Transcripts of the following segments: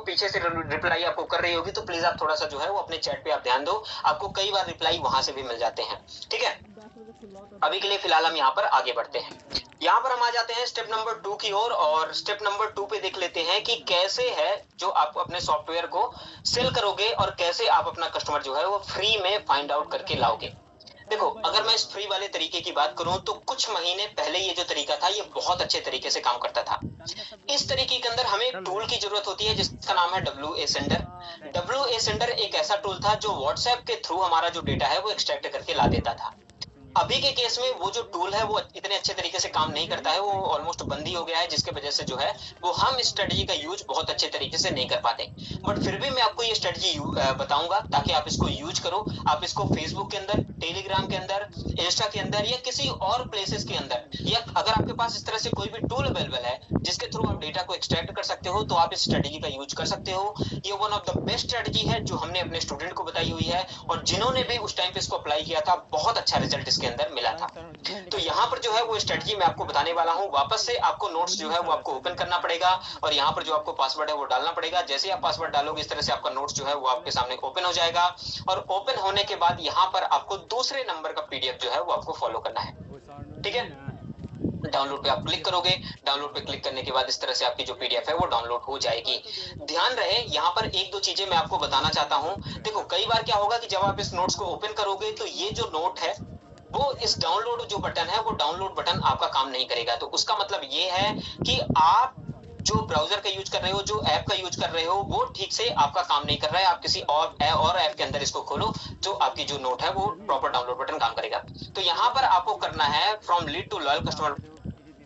पीछे से रिप्लाई आपको कर रही होगी, तो प्लीज आप थोड़ा सा जो है वो अपने चैट पे आप ध्यान दो, आपको कई बार रिप्लाई वहां से भी मिल जाते हैं। ठीक है, अभी के लिए फिलहाल हम यहाँ पर आगे बढ़ते हैं। यहाँ पर हम आ जाते हैं स्टेप नंबर 2 की ओर, और स्टेप नंबर 2 पे देख लेते हैं कि कैसे है जो आप अपने सॉफ्टवेयर को सेल करोगे और कैसे आप अपना कस्टमर जो है वो फ्री में फाइंड आउट करके लाओगे। देखो, अगर मैं इस फ्री वाले तरीके की बात करूं तो कुछ महीने पहले ये जो तरीका था ये बहुत अच्छे तरीके से काम करता था। इस तरीके के अंदर हमें एक टूल की जरूरत होती है जिसका नाम है WA सेंडर। WA सेंडर एक ऐसा टूल था जो व्हाट्सएप के थ्रू हमारा जो डेटा है वो एक्सट्रैक्ट करके ला देता था। अभी के केस में वो जो टूल है वो इतने अच्छे तरीके से काम नहीं करता है, वो ऑलमोस्ट बंद ही हो गया है, जिसके वजह से जो है वो हम इस स्ट्रेटजी का यूज बहुत अच्छे तरीके से नहीं कर पाते। बट फिर भी मैं आपको ये स्ट्रेटजी बताऊंगा ताकि आप इसको यूज करो। आप इसको फेसबुक के अंदर, टेलीग्राम के अंदर, इंस्टा के अंदर या किसी और प्लेसेस के अंदर, या अगर आपके पास इस तरह से कोई भी टूल अवेलेबल है जिसके थ्रू आप डेटा को एक्सट्रैक्ट कर सकते हो, तो आप इस स्ट्रेटजी का यूज कर सकते हो। ये one of the best strategy है जो हमने अपने स्टूडेंट को बताई हुई है, और जिन्होंने भी उस टाइम पे इसको अप्लाई किया था बहुत अच्छा रिजल्ट इसके अंदर मिला था। तो यहाँ पर जो है वो स्ट्रेटजी मैं आपको बताने वाला हूँ। वापस से आपको नोट्स जो है वो आपको ओपन करना पड़ेगा, और यहाँ पर जो आपको पासवर्ड है वो डालना पड़ेगा। जैसे ही आप पासवर्ड डालोगे इस तरह से आपका नोट्स जो है वो आपके सामने ओपन हो जाएगा, और ओपन होने के बाद यहाँ पर आपको दूसरे नंबर का PDF जो है वो आपको फॉलो करना है। ठीक है, डाउनलोड पे आप क्लिक करोगे। डाउनलोड पे क्लिक करने के बाद इस तरह से आपकी जो PDF है वो डाउनलोड हो जाएगी। ध्यान रहे, यहाँ पर एक दो चीजें मैं आपको बताना चाहता हूँ। देखो, कई बार क्या होगा कि जब आप इस नोट्स को ओपन करोगे तो ये जो नोट है वो इस डाउनलोड जो बटन है वो डाउनलोड बटन आपका काम नहीं करेगा। तो उसका मतलब ये है कि आप जो ब्राउजर का यूज कर रहे हो, जो ऐप का यूज कर रहे हो, वो ठीक से आपका काम नहीं कर रहा है। आप किसी और ऐप के अंदर इसको खोलो, जो आपकी जो नोट है वो प्रॉपर डाउनलोड बटन काम करेगा। तो यहाँ पर आपको करना है from lead to loyal customer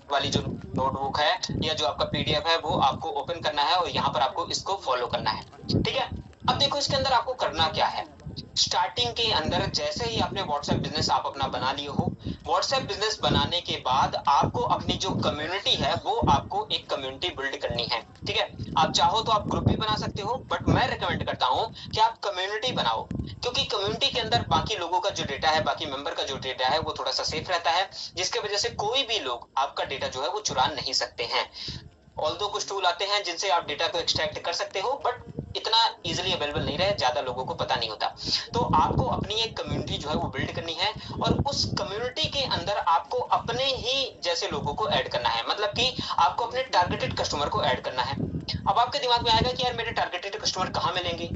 वाली जो नोटबुक है या जो आपका PDF है वो आपको ओपन करना है, और यहाँ पर आपको इसको फॉलो करना है। ठीक है, अब देखो इसके अंदर आपको करना क्या है। स्टार्टिंग के अंदर जैसे ही आपने व्हाट्सएप बिजनेस आप अपना बना लिए हो, व्हाट्सएप बिजनेस बनाने के बाद आपको अपनी जो कम्युनिटी है वो आपको एक कम्युनिटी बिल्ड करनी है। ठीक है, आप चाहो तो आप ग्रुप भी बना सकते हो, बट मैं रिकमेंड करता हूं कि आप कम्युनिटी बनाओ, क्योंकि कम्युनिटी के अंदर बाकी लोगों का जो डेटा है, बाकी मेंबर का जो डेटा है वो थोड़ा सा सेफ रहता है, जिसके वजह से कोई भी लोग आपका डेटा जो है वो चुरा नहीं सकते हैं। ऑल्दो कुछ टूल आते हैं जिनसे आप डेटा को एक्सट्रैक्ट कर सकते हो, बट इतना इजीली अवेलेबल नहीं रहे, ज्यादा लोगों को पता नहीं होता। तो आपको अपनी एक कम्युनिटी जो है वो बिल्ड करनी है, और उस कम्युनिटी के अंदर आपको अपने ही जैसे लोगों को ऐड करना है। मतलब कि आपको अपने टारगेटेड कस्टमर को ऐड करना है। अब आपके दिमाग में आएगा कि यार मेरे टारगेटेड कस्टमर कहाँ मिलेंगे?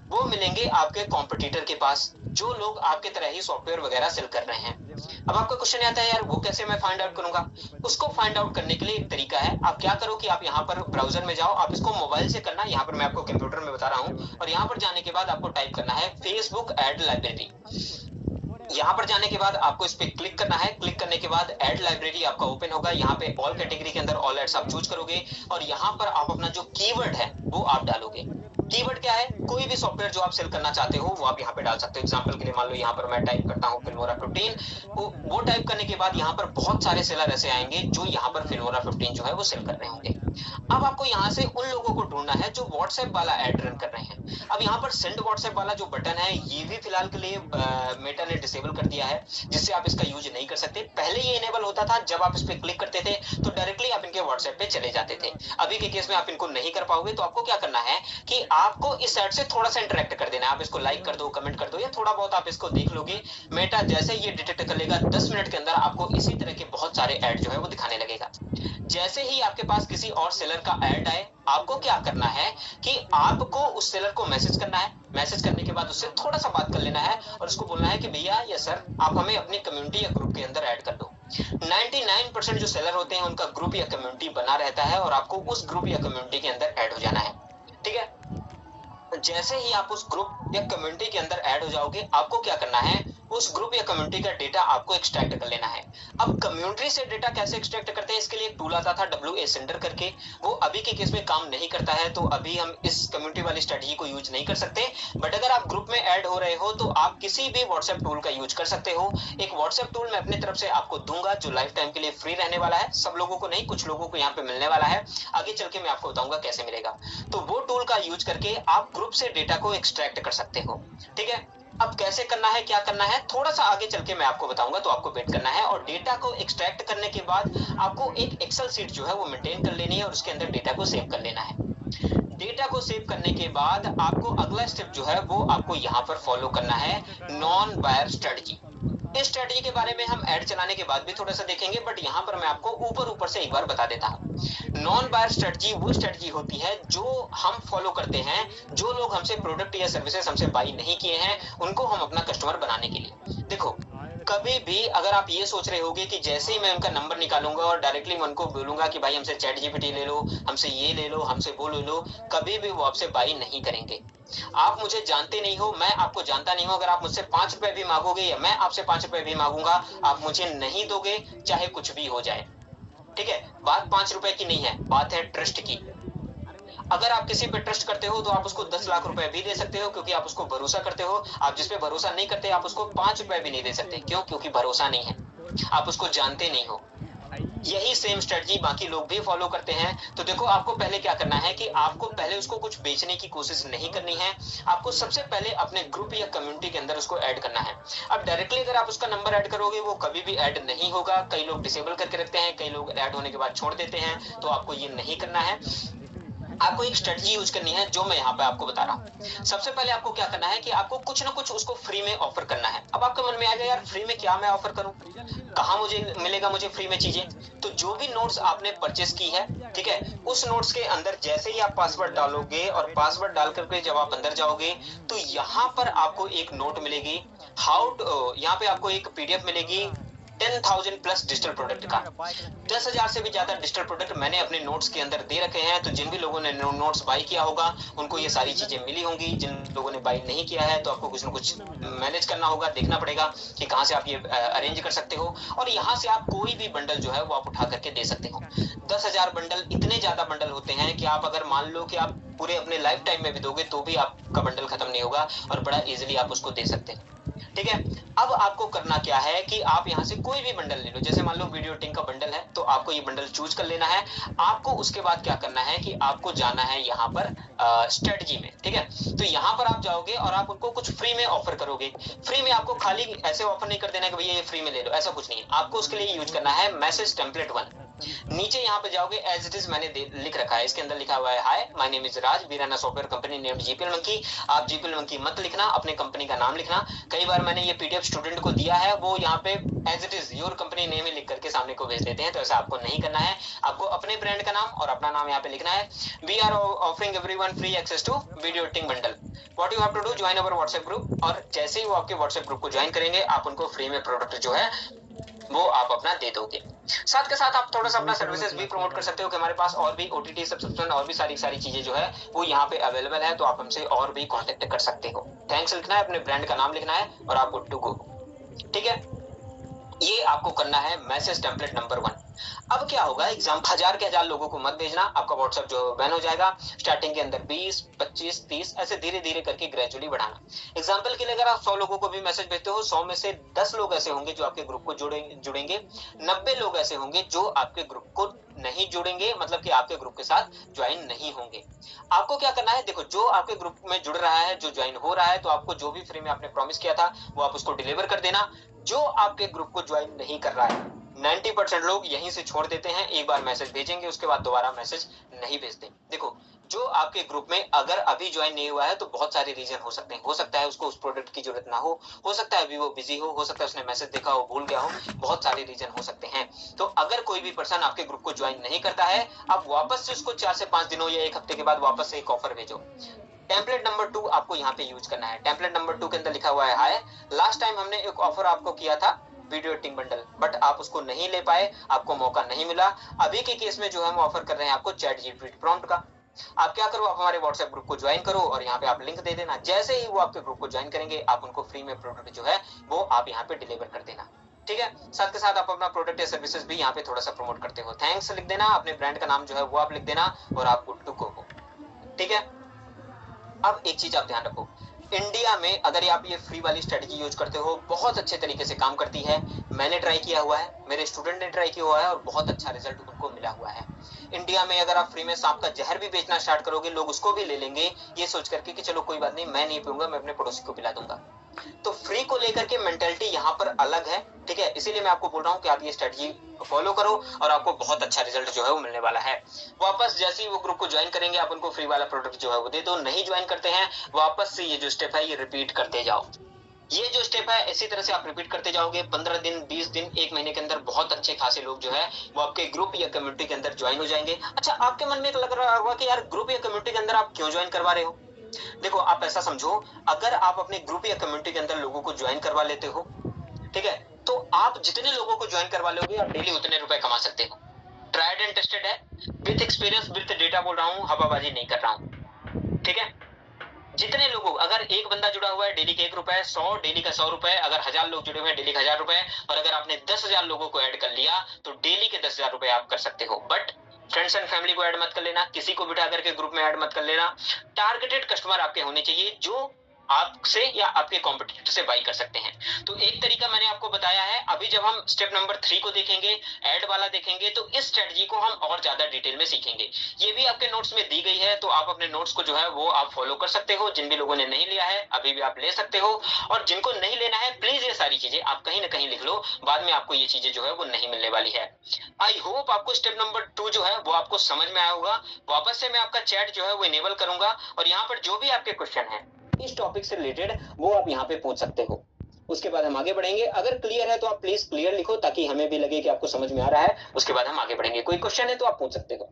वो मिलेंगे आपके कॉम्पिटिटर के पास, जो लोग आपके तरह ही सॉफ्टवेयर वगैरह सेल कर रहे हैं। अब आपका क्वेश्चन आता है यार वो कैसे मैं फाइंड आउट करूंगा? उसको फाइंड आउट करने के लिए एक तरीका है। आप क्या करो कि आप यहाँ पर ब्राउजर में जाओ, आप इसको मोबाइल से करना, यहाँ पर मैं आपको कंप्यूटर में बता रहा हूँ, और यहाँ पर जाने के बाद आपको टाइप करना है फेसबुक एड लाइब्रेरी। यहाँ पर जाने के बाद आपको इस पे क्लिक करना है। क्लिक करने के बाद एड लाइब्रेरी आपका ओपन होगा। यहाँ पे ऑल कैटेगरी के अंदर ऑल एड्स आप चूज करोगे, और यहाँ पर आप अपना जो कीवर्ड है वो आप डालोगे। कीवर्ड क्या है? कोई भी सॉफ्टवेयर जो आप सेल करना चाहते हो वो आप यहाँ पे डाल सकते हो। एग्जांपल के लिए मान लो यहाँ पर मैं टाइप करता हूँ फिल्मोरा 15। वो टाइप करने के बाद यहाँ पर बहुत सारे सेलर ऐसे आएंगे जो यहाँ पर फिल्मोरा 15 जो है वो सेल कर रहे होंगे। अब आपको यहाँ से उन लोगों को ढूंढना है जो व्हाट्सएप वाला एड रन कर रहे हैं। अब यहाँ पर सेंड व्हाट्सएप वाला जो बटन है ये भी फिलहाल के लिए मेटा ने डिसेबल कर दिया है, जिससे आप इसका यूज नहीं कर सकते। पहले ये इनेबल होता था, जब आप इस पे क्लिक करते थे तो डायरेक्टली आप इनके व्हाट्सएप पे चले जाते थे। अभी के केस में आप इनको नहीं कर पाओगे, तो आपको क्या करना है कि आपको इस साइड से थोड़ा सा इंटरेक्ट कर देना है। आप इसको लाइक कर दो, कमेंट कर दो, या थोड़ा बहुत आप इसको देख लोगे। मेटा जैसे ये डिटेक्ट कर लेगा 10 मिनट के अंदर आपको इसी तरह के बहुत सारे ऐड जो है वो दिखाने लगेगा। जैसे ही आपके पास किसी और सेलर का ऐड आए, आपको क्या करना है कि आपको उस सेलर को मैसेज करना है। मैसेज करने के बाद उससे थोड़ा सा बात कर लेना है, और उसको बोलना है कि भैया या सर आप हमें अपनी कम्युनिटी या ग्रुप के अंदर ऐड कर दो। 99% जो सेलर होते हैं उनका ग्रुप या कम्युनिटी बना रहता है, और आपको उस ग्रुप या कम्युनिटी के अंदर ऐड हो जाना है। ठीक है, जैसे ही आप उस ग्रुप या कम्युनिटी के अंदर ऐड हो जाओगे, आपको क्या करना है, उस ग्रुप या कम्युनिटी का डेटा आपको एक्सट्रैक्ट कर लेना है। अब कम्युनिटी से डेटा कैसे एक्सट्रैक्ट करते हैं, इसके लिए एक टूल आता था WA सेंडर करके, वो अभी के केस में काम नहीं करता है, तो अभी हम इस कम्युनिटी वाली स्ट्रेटजी को यूज नहीं कर सकते। बट अगर आप ग्रुप में ऐड हो रहे हो तो आप किसी भी व्हाट्सएप टूल का यूज कर सकते हो। एक व्हाट्सएप टूल मैं अपनी तरफ से आपको दूंगा जो लाइफ टाइम के लिए फ्री रहने वाला है। सब लोगों को नहीं, कुछ लोगों को यहाँ पे मिलने वाला है। आगे चल के मैं आपको बताऊंगा कैसे मिलेगा। तो वो टूल का यूज करके आप ग्रुप से डेटा को एक्सट्रैक्ट कर सकते हो। ठीक है, अब कैसे करना है, क्या करना है, थोड़ा सा आगे चल के मैं आपको बताऊंगा, तो आपको वेट करना है। और डेटा को एक्सट्रैक्ट करने के बाद आपको एक एक्सेल शीट जो है वो मेंटेन कर लेनी है, और उसके अंदर डेटा को सेव कर लेना है। डेटा को सेव करने के बाद आपको अगला स्टेप जो है वो आपको यहाँ पर फॉलो करना है, नॉन बायर स्ट्रेटजी। इस स्ट्रेटजी के बारे में हम ऐड चलाने के बाद भी थोड़ा सा देखेंगे, बट यहाँ पर मैं आपको ऊपर से एक बार बता देता हूँ। नॉन बायर स्ट्रेटजी वो स्ट्रेटजी होती है जो हम फॉलो करते हैं, जो लोग हमसे प्रोडक्ट या सर्विसेज हमसे बाई नहीं किए हैं उनको हम अपना कस्टमर बनाने के लिए। देखो, कभी भी अगर आप ये सोच रहे होगे कि जैसे ही मैं उनका नंबर निकालूंगा और डायरेक्टली मैं उनको बोलूंगा कि भाई हमसे चैट जीपीटी ले लो, हमसे ये ले लो, हमसे वो ले लो, कभी भी वो आपसे बाई नहीं करेंगे। आप मुझे जानते नहीं हो, मैं आपको जानता नहीं हूं। अगर आप मुझसे 5 रुपए भी मांगोगे या मैं आपसे 5 रुपए भी मांगूंगा, आप मुझे नहीं दोगे, चाहे कुछ भी हो जाए। ठीक है, बात 5 रुपए की नहीं है, बात है ट्रस्ट की। अगर आप किसी पे ट्रस्ट करते हो तो आप उसको 10 लाख रुपए भी दे सकते हो, क्योंकि आप उसको भरोसा करते हो। आप जिस पे भरोसा नहीं करते, आप उसको 5 रुपए भी नहीं दे सकते। क्यों? क्योंकि भरोसा नहीं है, आप उसको जानते नहीं हो। यही सेम स्ट्रेटजी बाकी लोग भी फॉलो करते हैं। तो देखो, आपको पहले क्या करना है कि आपको पहले उसको कुछ बेचने की कोशिश नहीं करनी है। आपको सबसे पहले अपने ग्रुप या कम्युनिटी के अंदर उसको ऐड करना है। अब डायरेक्टली अगर आप उसका नंबर ऐड करोगे, वो कभी भी ऐड नहीं होगा। कई लोग डिसेबल करके रखते हैं, कई लोग ऐड होने के बाद छोड़ देते हैं, तो आपको ये नहीं करना है। आपको एक स्ट्रेटजी यूज करनी है जो मैं यहाँ पे आपको बता रहा हूँ। सबसे पहले आपको क्या करना है कि आपको कुछ ना कुछ उसको फ्री में ऑफर करना है। अब आपके मन में आ जाए, यार फ्री में क्या मैं ऑफर करूं, कहाँ मुझे मिलेगा मुझे फ्री में चीजें। तो जो भी नोट्स आपने परचेस की है, ठीक है, उस नोट्स के अंदर जैसे ही आप पासवर्ड डालोगे और पासवर्ड डाल करके जब आप अंदर जाओगे, तो यहाँ पर आपको एक नोट मिलेगी, यहाँ पे आपको एक पीडीएफ मिलेगी 10,000 प्लस डिजिटल प्रोडक्ट का। 10,000 से भी ज्यादा डिजिटल प्रोडक्ट मैंने अपने नोट्स के अंदर दे रखे हैं। तो जिन भी लोगों ने नोट्स बाई किया होगा उनको ये सारी चीजें मिली होंगी। जिन लोगों ने बाई नहीं किया है तो आपको कुछ ना कुछ मैनेज करना होगा, देखना पड़ेगा कि कहाँ से आप ये अरेंज कर सकते हो, और यहाँ से आप कोई भी बंडल जो है वो आप उठा करके दे सकते हो। 10,000 बंडल इतने ज्यादा बंडल होते हैं कि आप अगर मान लो कि आप पूरे अपने लाइफ टाइम में भी दोगे तो भी आपका बंडल खत्म नहीं होगा, और बड़ा इजिली आप उसको दे सकते हैं। ठीक है, अब आपको करना क्या है कि आप यहाँ से कोई भी बंडल ले लो। जैसे मान लो वीडियो एडिटिंग का बंडल है, तो आपको ये बंडल चूज कर लेना है। आपको उसके बाद क्या करना है कि आपको जाना है यहाँ पर स्ट्रेटजी में। ठीक है, तो यहाँ पर आप जाओगे और आप उनको कुछ फ्री में ऑफर करोगे। फ्री में आपको खाली ऐसे ऑफर नहीं कर देना कि भैया ये फ्री में ले लो, ऐसा कुछ नहीं है। आपको उसके लिए यूज करना है मैसेज टेम्पलेट 1। नीचे यहाँ पे जाओगे, एज इट इज मैंने लिख रखा है, इसके अंदर लिखा हुआ है, hi my name is Raj, we run a software company named GPL monkey. आप जीपीएल मंकी मत लिखना, अपने कंपनी का नाम लिखना। कई बार मैंने ये पीडीएफ स्टूडेंट को दिया है, वो यहाँ पे as it is your company name ही लिख करके सामने को भेज देते हैं, तो ऐसा आपको नहीं करना है। आपको अपने ब्रांड का नाम और अपना नाम यहाँ पे लिखना है। We are offering everyone free access to video editing bundle, what you have to do, join our WhatsApp group. और जैसे ही वो आपके व्हाट्सएप ग्रुप को ज्वाइन करेंगे, आप उनको फ्री में प्रोडक्ट जो है वो आप अपना दे दोगे। साथ के साथ आप थोड़ा सा अपना सर्विसेज भी प्रमोट कर सकते हो कि हमारे पास और भी ओटीटी सब्सक्रिप्शन और भी सारी चीजें जो है वो यहाँ पे अवेलेबल है, तो आप हमसे और भी कांटेक्ट कर सकते हो। थैंक्स लिखना है, अपने ब्रांड का नाम लिखना है, और आप गुड टू गो। ठीक है, ये आपको करना है मैसेज टेम्पलेट नंबर 1। अब क्या होगा, एग्जाम 1000 के 1000 लोगों को मत भेजना, आपका व्हाट्सएप जो बैन हो जाएगा। स्टार्टिंग के अंदर 20, 25, 30 ऐसे धीरे धीरे करके ग्रेजुअली बढ़ाना। एग्जाम्पल के लिए अगर आप 100 लोगों को भी मैसेज भेजते हो, 100 में से 10 लोग ऐसे होंगे जो आपके ग्रुप को जुड़ेंगे, 90 लोग ऐसे होंगे जो आपके ग्रुप को नहीं जुड़ेंगे, मतलब कि आपके ग्रुप के साथ ज्वाइन नहीं होंगे। आपको क्या करना है, देखो, जो आपके ग्रुप में जुड़ रहा है, जो ज्वाइन हो रहा है, तो आपको जो भी फ्री में आपने प्रॉमिस किया था वो आप उसको डिलीवर कर देना। जो आपके ग्रुप को ज्वाइन नहीं कर रहा है, 90% लोग यहीं से छोड़ देते हैं, एक बार मैसेज भेजेंगे उसके बाद दोबारा मैसेज नहीं भेजते। देखो, जो आपके ग्रुप में अगर अभी ज्वाइन नहीं हुआ है तो बहुत सारे रीजन हो सकते हैं। हो सकता है उसको उस प्रोडक्ट की जरूरत ना हो सकता है अभी वो बिजी हो सकता है उसने मैसेज देखा हो भूल गया हो, बहुत सारे रीजन हो सकते हैं। तो अगर कोई भी पर्सन आपके ग्रुप को ज्वाइन नहीं करता है, आप वापस से उसको 4 से 5 दिनों या 1 हफ्ते के बाद वापस से एक ऑफर भेजो। टेम्पलेट नंबर 2 आपको यहाँ पे यूज करना है। टेम्पलेट नंबर 2 के अंदर लिखा हुआ है, हाय, लास्ट टाइम हमने एक ऑफर आपको किया था वीडियो एडिटिंग बंडल, बट आप उसको नहीं ले पाए, आपको मौका नहीं मिला। अभी के केस में जो हम ऑफर कर रहे हैं आपको चैट जीपीटी प्रॉम्प्ट का। आप क्या करो, आप हमारे व्हाट्सएप ग्रुप को ज्वाइन करो और यहाँ पे आप लिंक दे देना। जैसे ही वो आपके ग्रुप को ज्वाइन करेंगे, आप उनको फ्री में प्रोडक्ट जो है वो आप यहाँ पे डिलीवर कर देना। ठीक है, साथ के साथ आप अपना प्रोडक्ट या सर्विसेज भी यहाँ पे थोड़ा सा प्रमोट करते हो। थैंक्स लिख देना, अपने ब्रांड का नाम जो है वो आप लिख देना, और आप गुड टू गो हो। ठीक है, अब एक चीज आप ध्यान रखो, इंडिया में अगर आप ये फ्री वाली स्ट्रेटजी यूज करते हो, बहुत अच्छे तरीके से काम करती है। मैंने ट्राई किया हुआ है, मेरे स्टूडेंट ने ट्राई किया हुआ है, और बहुत अच्छा रिजल्ट उनको मिला हुआ है। इंडिया में अगर आप फ्री में सांप का जहर भी बेचना स्टार्ट करोगे, लोग उसको भी ले लेंगे, ये सोच करके कि चलो कोई बात नहीं, मैं नहीं पीऊंगा, मैं अपने पड़ोसी को पिला दूंगा। तो फ्री को लेकर के मेंटेलिटी यहाँ पर अलग है, ठीक है। इसीलिए मैं आपको बोल रहा हूँ कि आप ये स्ट्रेटजी फॉलो करो और आपको बहुत अच्छा रिजल्ट जो है वो मिलने वाला है। वापस जैसे ही वो ग्रुप को ज्वाइन करेंगे आप उनको फ्री वाला प्रोडक्ट जो है वो दे दो। नहीं ज्वाइन करते हैं, वापस से ये जो स्टेप है ये रिपीट करते जाओ। ये जो स्टेप है इसी तरह से आप रिपीट करते जाओगे। 15 दिन, 20 दिन, 1 महीने के अंदर बहुत अच्छे खासे लोग जो है वो आपके ग्रुप या कम्युनिटी के अंदर ज्वाइन हो जाएंगे। अच्छा, आपके मन में एक लग रहा होगा कि यार ग्रुप या कम्युनिटी के अंदर आप क्यों ज्वाइन करवा रहे हो? देखो, आप ऐसा समझो, अगर आप अपने ग्रुप या कम्युनिटी के अंदर लोगों को ज्वाइन करवा लेते हो, ठीक है, तो आप जितने लोगों को ज्वाइन करवा लोगे आप डेली उतने रुपए कमा सकते हो। ट्राइड एंड टेस्टेड है, विथ एक्सपीरियंस, विथ डेटा बोल रहा हूं, हवाबाजी नहीं कर रहा हूं, ठीक है। जितने लोगों, अगर एक बंदा जुड़ा हुआ है डेली के 1 रुपए, 100 डेली का 100 रुपए, अगर 1000 लोग जुड़े हुए हैं डेली का 1000 रुपए, और अगर आपने 10,000 लोगों को ऐड कर लिया तो डेली के 10,000 रुपए आप कर सकते हो। बट फ्रेंड्स एंड फैमिली को ऐड मत कर लेना, किसी को बिठा करके ग्रुप में ऐड मत कर लेना। टारगेटेड कस्टमर आपके होने चाहिए जो आपसे या आपके कॉम्पिटिटर से बाई कर सकते हैं। तो एक तरीका मैंने आपको बताया है। अभी जब हम स्टेप नंबर 3 को देखेंगे, ऐड वाला देखेंगे, तो इस स्ट्रेटजी को हम और ज्यादा डिटेल में सीखेंगे। ये भी आपके नोट्स में दी गई है, तो आप अपने नोट्स को जो है वो आप फॉलो कर सकते हो। जिन भी लोगों ने नहीं लिया है अभी भी आप ले सकते हो, और जिनको नहीं लेना है प्लीज ये सारी चीजें आप कहीं ना कहीं लिख लो, बाद में आपको ये चीजें जो है वो नहीं मिलने वाली है। आई होप आपको स्टेप नंबर 2 जो है वो आपको समझ में आया होगा। वापस से मैं आपका चैट जो है वो इनेबल करूंगा, और यहाँ पर जो भी आपके क्वेश्चन है इस टॉपिक से रिलेटेड वो आप यहाँ पे पूछ सकते हो। उसके बाद हम आगे बढ़ेंगे। अगर क्लियर है तो आप प्लीज क्लियर लिखो, ताकि हमें भी लगे कि आपको समझ में आ रहा है। उसके बाद हम आगे बढ़ेंगे। कोई क्वेश्चन है तो आप पूछ सकते हो।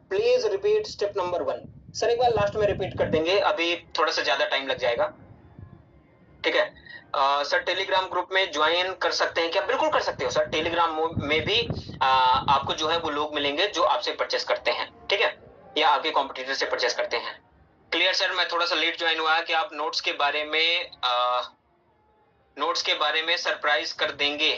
Please repeat step number 1। Sir एक बार लास्ट में रिपीट कर देंगे, अभी थोड़ा सा ज्यादा टाइम लग जाएगा, ठीक है। सर टेलीग्राम ग्रुप में ज्वाइन कर सकते हैं क्या? बिल्कुल कर सकते हो सर। टेलीग्राम में भी आपको जो है वो लोग मिलेंगे जो आपसे परचेस करते हैं, ठीक है, या आपके कॉम्पिटिटर से परचेस करते हैं। Clear sir. मैं थोड़ा सा लेट ज्वाइन हुआ है कि आप नोट्स के बारे में सरप्राइज कर देंगे।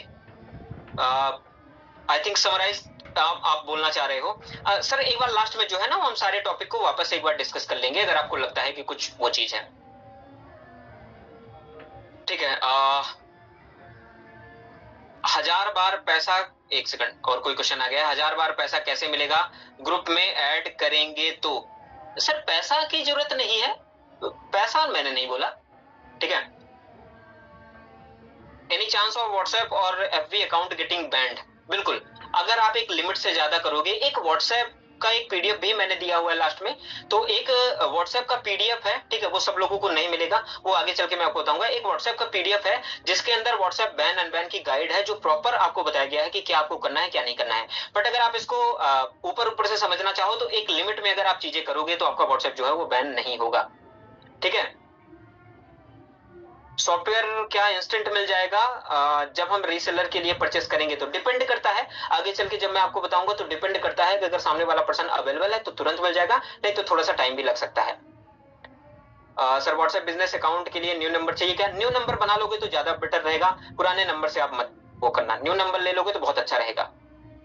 आई थिंक समराइज आप बोलना चाह रहे हो। सर एक बार लास्ट में जो है ना हम सारे टॉपिक को वापस एक बार डिस्कस कर लेंगे, अगर आपको लगता है कि कुछ वो चीज है, ठीक है। 1000 बार पैसा, एक सेकंड, और कोई क्वेश्चन आ गया, 1000 बार पैसा कैसे मिलेगा ग्रुप में ऐड करेंगे तो? सर पैसा की जरूरत नहीं है, पैसा मैंने नहीं बोला, ठीक है। एनी चांस ऑफ व्हाट्सएप और एफबी अकाउंट गेटिंग बैंड? बिल्कुल, अगर आप एक लिमिट से ज्यादा करोगे। एक व्हाट्सएप का एक पीडीएफ भी मैंने दिया हुआ है लास्ट में, तो एक व्हाट्सएप का पीडीएफ है, ठीक है, वो सब लोगों को नहीं मिलेगा, वो आगे चल के मैं आपको बताऊंगा। एक व्हाट्सएप का पीडीएफ है जिसके अंदर व्हाट्सएप बैन अनबैन की गाइड है, जो प्रॉपर आपको बताया गया है कि क्या आपको करना है क्या नहीं करना है। बट अगर आप इसको ऊपर ऊपर से समझना चाहो तो एक लिमिट में अगर आप चीजें करोगे तो आपका व्हाट्सएप जो है वो बैन नहीं होगा, ठीक है। सॉफ्टवेयर क्या इंस्टेंट मिल जाएगा जब हम रीसेलर के लिए परचेस करेंगे? तो डिपेंड करता है, आगे चल के जब मैं आपको बताऊंगा तो डिपेंड करता है कि अगर सामने वाला पर्सन अवेलेबल है तो तुरंत मिल जाएगा, नहीं तो थोड़ा सा टाइम भी लग सकता है। सर व्हाट्सएप बिजनेस अकाउंट के लिए न्यू नंबर चाहिए क्या? न्यू नंबर बना लोगे तो ज्यादा बेटर रहेगा, पुराने नंबर से आप मत वो करना, न्यू नंबर ले लोगे तो बहुत अच्छा रहेगा,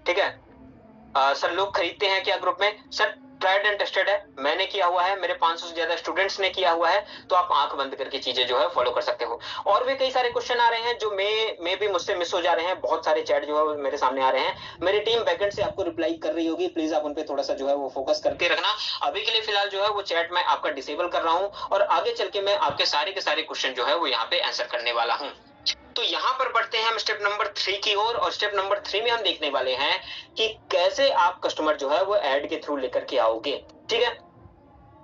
ठीक है। सर लोग खरीदते हैं क्या ग्रुप में? सर ट्राइड एंड टेस्टेड है, मैंने किया हुआ है, मेरे 500 से ज्यादा स्टूडेंट्स ने किया हुआ है, तो आप आंख बंद करके चीजें जो है फॉलो कर सकते हो। और भी कई सारे क्वेश्चन आ रहे हैं जो मैं भी मुझसे मिस हो जा रहे हैं, बहुत सारे चैट जो है मेरे सामने आ रहे हैं, मेरी टीम बैकएंड से आपको रिप्लाई कर रही होगी, प्लीज आप उन पे थोड़ा सा जो है वो फोकस करके रखना। अभी के लिए फिलहाल जो है वो चैट मैं आपका डिसेबल कर रहा हूँ, और आगे चल के मैं आपके सारे के सारे क्वेश्चन जो है वो यहाँ पे आंसर करने वाला हूँ। तो यहां पर बढ़ते हैं हम स्टेप नंबर 3 की ओर, और स्टेप नंबर 3 में हम देखने वाले हैं कि कैसे आप कस्टमर जो है वो ऐड के थ्रू लेकर के आओगे, ठीक है।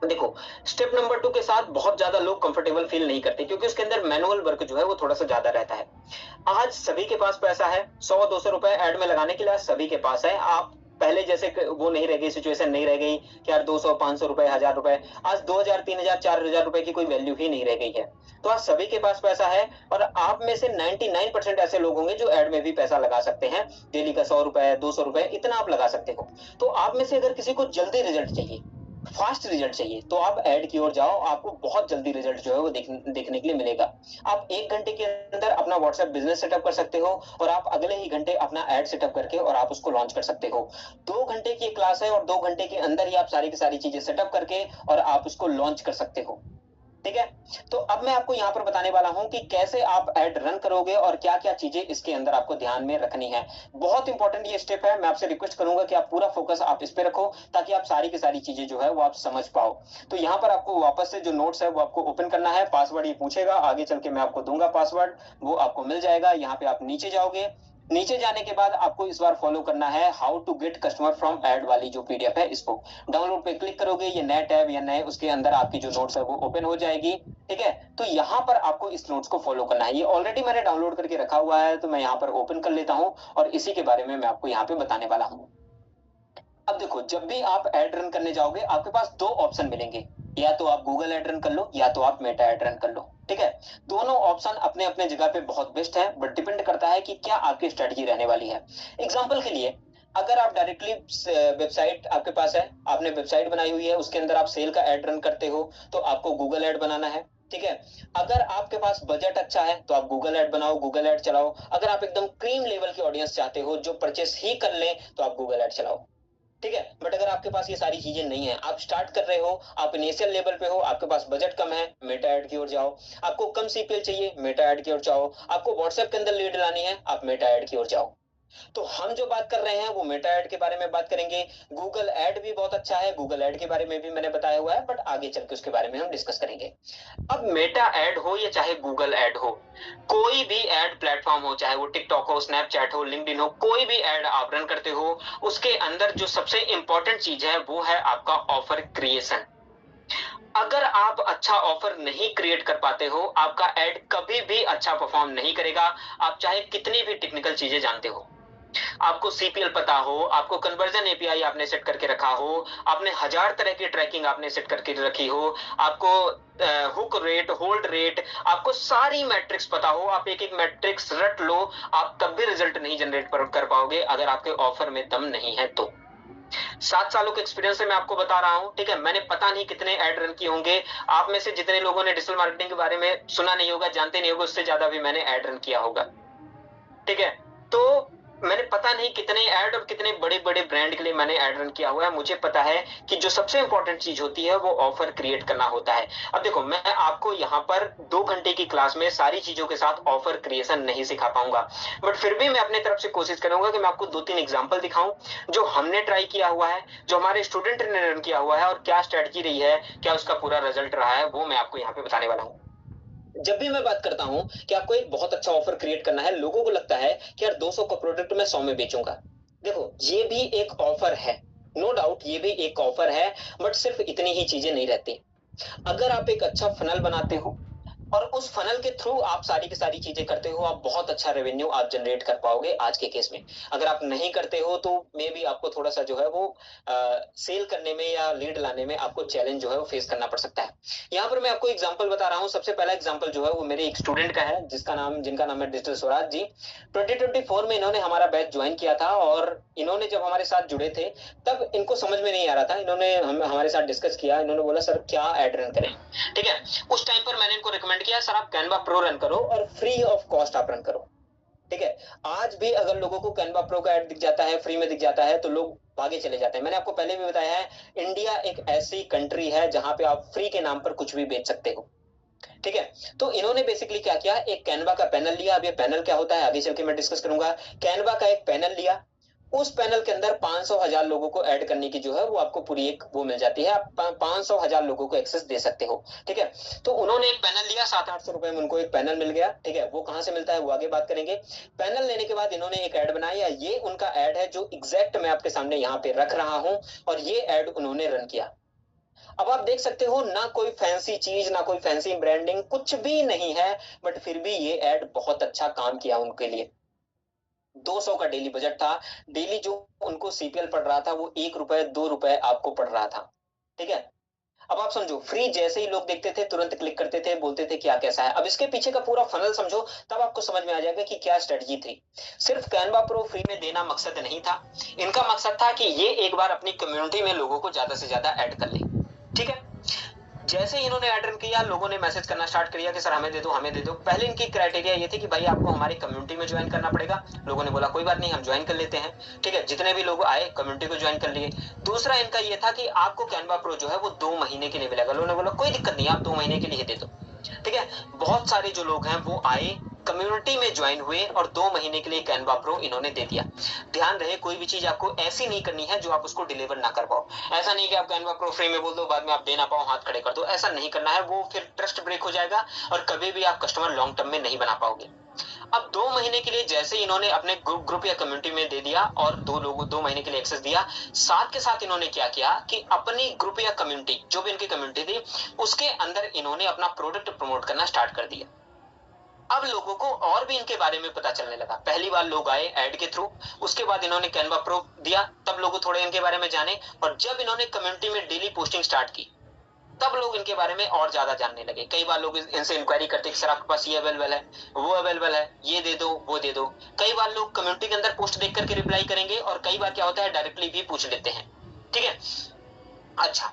देखो, स्टेप नंबर 2 के साथ बहुत ज्यादा लोग कंफर्टेबल फील नहीं करते, क्योंकि उसके अंदर मैनुअल वर्क जो है वो थोड़ा सा ज्यादा रहता है। आज सभी के पास पैसा है, 100-200 रुपए ऐड में लगाने के लिए सभी के पास है। आप पहले जैसे वो नहीं रह गई, सिचुएशन नहीं रह गई कि यार 200-500 रुपए, 1000 रुपए, आज 2000, 3000, 4000 रुपए की कोई वैल्यू ही नहीं रह गई है। तो आज सभी के पास पैसा है, और आप में से 99% ऐसे लोग होंगे जो ऐड में भी पैसा लगा सकते हैं। डेली का 100 रुपए, 200 रुपए, इतना आप लगा सकते हो। तो आप में से अगर किसी को जल्दी रिजल्ट चाहिए, फास्ट रिजल्ट चाहिए, तो आप ऐड की ओर जाओ, आपको बहुत जल्दी रिजल्ट जो है वो देखने के लिए मिलेगा। आप 1 घंटे के अंदर अपना व्हाट्सएप बिजनेस सेटअप कर सकते हो, और आप अगले ही घंटे अपना ऐड सेटअप करके और आप उसको लॉन्च कर सकते हो। 2 घंटे की क्लास है, और 2 घंटे के अंदर ही आप सारी की सारी चीजें सेटअप करके और आप उसको लॉन्च कर सकते हो, ठीक है। तो अब मैं आपको यहाँ पर बताने वाला हूं कि कैसे आप ऐड रन करोगे और क्या क्या चीजें इसके अंदर आपको ध्यान में रखनी है। बहुत इंपॉर्टेंट ये स्टेप है, मैं आपसे रिक्वेस्ट करूंगा कि आप पूरा फोकस आप इस पे रखो ताकि आप सारी की सारी चीजें जो है वो आप समझ पाओ। तो यहाँ पर आपको वापस से जो नोट्स है वो आपको ओपन करना है, पासवर्ड ये पूछेगा, आगे चल के मैं आपको दूंगा पासवर्ड, वो आपको मिल जाएगा। यहाँ पे आप नीचे जाओगे, नीचे जाने के बाद आपको इस बार फॉलो करना है how to get customer from ad वाली जो पीडीएफ है, इसको डाउनलोड पे क्लिक करोगे, ये नए टैब या नए उसके अंदर आपकी जो नोट्स है वो ओपन हो जाएगी। ठीक है, तो यहाँ पर आपको इस नोट्स को फॉलो करना है। ये ऑलरेडी मैंने डाउनलोड करके रखा हुआ है, तो मैं यहाँ पर ओपन कर लेता हूँ और इसी के बारे में मैं आपको यहाँ पे बताने वाला हूँ। अब देखो, जब भी आप ऐड रन करने जाओगे आपके पास दो ऑप्शन मिलेंगे, या तो आप गूगल ऐड रन कर लो या तो आप मेटा ऐड रन कर लो। ठीक है, दोनों ऑप्शन अपने अपने जगह पे बहुत बेस्ट है, बट डिपेंड करता है कि क्या आपकी स्ट्रेटजी रहने वाली है। एग्जाम्पल के लिए, अगर आप डायरेक्टली वेबसाइट आपके पास है, आपने वेबसाइट बनाई हुई है, उसके अंदर आप सेल का ऐड रन करते हो, तो आपको गूगल ऐड बनाना है। ठीक है, अगर आपके पास बजट अच्छा है तो आप गूगल ऐड बनाओ, गूगल ऐड चलाओ। अगर आप एकदम क्रीम लेवल की ऑडियंस चाहते हो जो परचेस ही कर ले, तो आप गूगल ऐड चलाओ। ठीक है, बट अगर आपके पास ये सारी चीजें नहीं है, आप स्टार्ट कर रहे हो, आप इनिशियल लेवल पे हो, आपके पास बजट कम है, मेटा ऐड की ओर जाओ। आपको कम सीपीएल चाहिए, मेटा ऐड की ओर जाओ। आपको व्हाट्सएप के अंदर लीड लानी है, आप मेटा ऐड की ओर जाओ। तो हम जो बात कर रहे हैं वो मेटा ऐड के बारे में बात करेंगे। गूगल ऐड भी बहुत अच्छा है, गूगल ऐड के बारे में भी मैंने बताया हुआ है, बट आगे चल के उसके बारे में हम डिस्कस करेंगे। अब मेटा ऐड हो या चाहे गूगल ऐड हो, कोई भी ऐड प्लेटफॉर्म हो, चाहे वो टिकटॉक हो, स्नैपचैट हो, लिंक्डइन हो, कोई भी ऐड आप रन करते हो, उसके अंदर जो सबसे इंपॉर्टेंट चीज है वो है आपका ऑफर क्रिएशन। अगर आप अच्छा ऑफर नहीं क्रिएट कर पाते हो, आपका ऐड कभी भी अच्छा परफॉर्म नहीं करेगा। आप चाहे कितनी भी टेक्निकल चीजें जानते हो, आपको सीपीएल पता हो, आपको कन्वर्जन एपीआई आपने सेट करके रखा हो, आपने 1000 तरह की ट्रैकिंग आपने सेट करके रखी हो, आपको हुक रेट, होल्ड रेट, आपको सारी मैट्रिक्स पता हो, आप एक एक मैट्रिक्स रट लो, आप तब भी रिजल्ट नहीं जनरेट कर पाओगे अगर आपके ऑफर में दम नहीं है तो। 7 सालों के एक्सपीरियंस से मैं आपको बता रहा हूं। ठीक है, मैंने पता नहीं कितने ऐड रन किए होंगे, आप में से जितने लोगों ने डिजिटल मार्केटिंग के बारे में सुना नहीं होगा, जानते नहीं होगा, उससे ज्यादा भी मैंने ऐड रन किया होगा। ठीक है, तो मैंने पता नहीं कितने ऐड और कितने बड़े बड़े ब्रांड के लिए मैंने ऐड रन किया हुआ है। मुझे पता है कि जो सबसे इंपॉर्टेंट चीज होती है वो ऑफर क्रिएट करना होता है। अब देखो, मैं आपको यहाँ पर 2 घंटे की क्लास में सारी चीजों के साथ ऑफर क्रिएशन नहीं सिखा पाऊंगा, बट फिर भी मैं अपने तरफ से कोशिश करूंगा कि मैं आपको 2-3 एग्जाम्पल दिखाऊं जो हमने ट्राई किया हुआ है, जो हमारे स्टूडेंट ने रन किया हुआ है, और क्या स्ट्रेटजी रही है, क्या उसका पूरा रिजल्ट रहा है, वो मैं आपको यहाँ पे बताने वाला हूँ। जब भी मैं बात करता हूं कि आपको एक बहुत अच्छा ऑफर क्रिएट करना है, लोगों को लगता है कि यार 200 का प्रोडक्ट मैं 100 में बेचूंगा। देखो, ये भी एक ऑफर है, नो डाउट ये भी एक ऑफर है, बट सिर्फ इतनी ही चीजें नहीं रहती। अगर आप एक अच्छा फनल बनाते हो और उस फनल के थ्रू आप सारी की सारी चीजें करते हो, आप बहुत अच्छा रेवेन्यू आप जनरेट कर पाओगे आज के केस में। अगर आप नहीं करते हो तो मे बी आपको थोड़ा सा जो है वो सेल करने में या लीड लाने में आपको चैलेंज जो है वो फेस करना पड़ सकता है। यहाँ पर मैं आपको एग्जांपल बता रहा हूँ। सबसे पहला एग्जांपल जो है वो मेरे एक स्टूडेंट का है, जिनका नाम है डिजिटल स्वराज जी। 2024 में इन्होंने हमारा बैच ज्वाइन किया था, और इन्होंने जब हमारे साथ जुड़े थे तब इनको समझ में नहीं आ रहा था। इन्होंने हमारे साथ डिस्कस किया, इन्होंने बोला सर क्या ऐड रन करें। ठीक है, उस टाइम पर मैंने इनको रिकमेंड किया सर आप कैनवा प्रो रन करो और फ्री ऑफ कॉस्ट आप रन करो। ठीक है, आज भी अगर लोगों को कैनवा प्रो का ऐड दिख जाता है, फ्री में दिख जाता है, तो लोग भागे चले जाते हैं। मैंने आपको पहले भी बताया है, इंडिया एक ऐसी कंट्री है जहां पे आप फ्री के नाम पर कुछ भी बेच सकते हो। ठीक है, तो इन्होंने बेसिकली क्या किया, एक कैनवा का पैनल लिया। अब ये पैनल क्या होता है आगे चल के मैं डिस्कस करूंगा। कैनवा का एक पैनल लिया, उस पैनल के अंदर 500,000 लोगों को ऐड करने की जो है वो आपको पूरी एक वो मिल जाती है, आप 500,000 लोगों को एक्सेस दे सकते हो। ठीक है, तो उन्होंने एक पैनल लिया, 700-800 रुपए में उनको एक पैनल मिल गया। ठीक है, वो कहां से मिलता है वो आगे बात करेंगे। पैनल लेने के बाद इन्होंने एक ऐड बनाया, ये उनका ऐड है जो एग्जैक्ट मैं आपके सामने यहाँ पे रख रहा हूं, और ये ऐड उन्होंने रन किया। अब आप देख सकते हो, ना कोई फैंसी चीज, ना कोई फैंसी ब्रांडिंग, कुछ भी नहीं है, बट फिर भी ये ऐड बहुत अच्छा काम किया उनके लिए। 200 का डेली बजट था, डेली जो उनको सीपीएल पड़ रहा था वो 1 रुपए 2 रुपए आपको पड़ रहा था। ठीक है, अब आप समझो, फ्री जैसे ही लोग देखते थे तुरंत क्लिक करते थे, बोलते थे क्या कैसा है। अब इसके पीछे का पूरा फनल समझो, तब आपको समझ में आ जाएगा कि क्या स्ट्रेटजी थी। सिर्फ कैनवा प्रो फ्री में देना मकसद नहीं था, इनका मकसद था कि ये एक बार अपनी कम्युनिटी में लोगों को ज्यादा से ज्यादा ऐड कर ले। ठीक है, जैसे ही इन्होंने ऐड रन किया, लोगों ने मैसेज करना स्टार्ट किया कि सर हमें दे दो, हमें दे दो। पहले इनकी क्राइटेरिया ये थी कि भाई आपको हमारी कम्युनिटी में ज्वाइन करना पड़ेगा। लोगों ने बोला कोई बात नहीं, हम ज्वाइन कर लेते हैं, ठीक है। जितने भी लोग आए कम्युनिटी को ज्वाइन कर लिए। दूसरा इनका ये था कि आपको कैनवा प्रो जो है वो 2 महीने के लिए मिलेगा। लोगों ने बोला कोई दिक्कत नहीं, आप 2 महीने के लिए दे दो, ठीक है। बहुत सारे जो लोग हैं वो आए, कम्युनिटी में ज्वाइन हुए और 2 महीने के लिए कैनवा प्रो इन्होंने दे दिया। ध्यान रहे कोई भी चीज आपको ऐसी नहीं करनी है जो आप उसको डिलीवर ना कर पाओ। ऐसा नहीं कि आप कैनवा प्रो फ्री में बोल दो, बाद में आप दे ना पाओ, हाथ खड़े कर दो, ऐसा नहीं करना है। वो फिर ट्रस्ट ब्रेक हो जाएगा और कभी भी आप कस्टमर लॉन्ग टर्म में नहीं बना पाओगे। अब 2 महीने के लिए जैसे इन्होंने अपने ग्रुप या कम्युनिटी में दे दिया और 2 महीने के लिए एक्सेस दिया, साथ के साथ इन्होंने क्या किया कि अपनी ग्रुप या कम्युनिटी, जो भी इनकी कम्युनिटी थी, उसके अंदर इन्होंने अपना प्रोडक्ट प्रमोट करना स्टार्ट कर दिया। अब लोगों को और भी इनके बारे में पता चलने लगा। पहली बार लोग आए ऐड के थ्रू, उसके बाद इन्होंने कैनवा प्रो दिया, तब लोगों थोड़े इनके बारे में जाने, और जब इन्होंने कम्युनिटी में डेली पोस्टिंग स्टार्ट की तब लोग इनके बारे में और ज्यादा जानने लगे। कई बार लोग इनसे इंक्वायरी करते कि सर आपके पास ये अवेलेबल है, वो अवेलेबल है, ये दे दो, वो दे दो। कई बार लोग कम्युनिटी के अंदर पोस्ट देख करके रिप्लाई करेंगे और कई बार क्या होता है डायरेक्टली भी पूछ लेते हैं, ठीक है। अच्छा,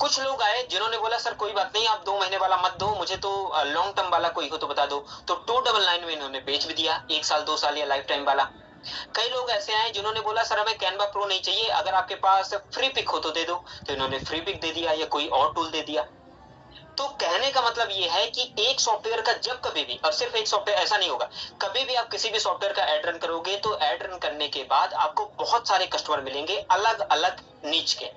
कुछ लोग आए जिन्होंने बोला सर कोई बात नहीं, आप 2 महीने वाला मत दो, मुझे तो लॉन्ग टर्म वाला कोई हो तो बता दो। तो 299 में इन्होंने बेच भी दिया, 1 साल 2 साल या लाइफ टाइम वाला। कई लोग ऐसे आए जिन्होंने बोला सर हमें कैनवा प्रो नहीं चाहिए, अगर आपके पास फ्री पिक हो तो दे दो। तो इन्होंने फ्री पिक दे दिया या कोई और टूल दे दिया। तो कहने का मतलब ये है कि एक सॉफ्टवेयर का जब कभी भी, और सिर्फ एक सॉफ्टवेयर ऐसा नहीं होगा, कभी भी आप किसी भी सॉफ्टवेयर का एड रन करोगे तो एड रन करने के बाद आपको बहुत सारे कस्टमर मिलेंगे अलग अलग नीच के,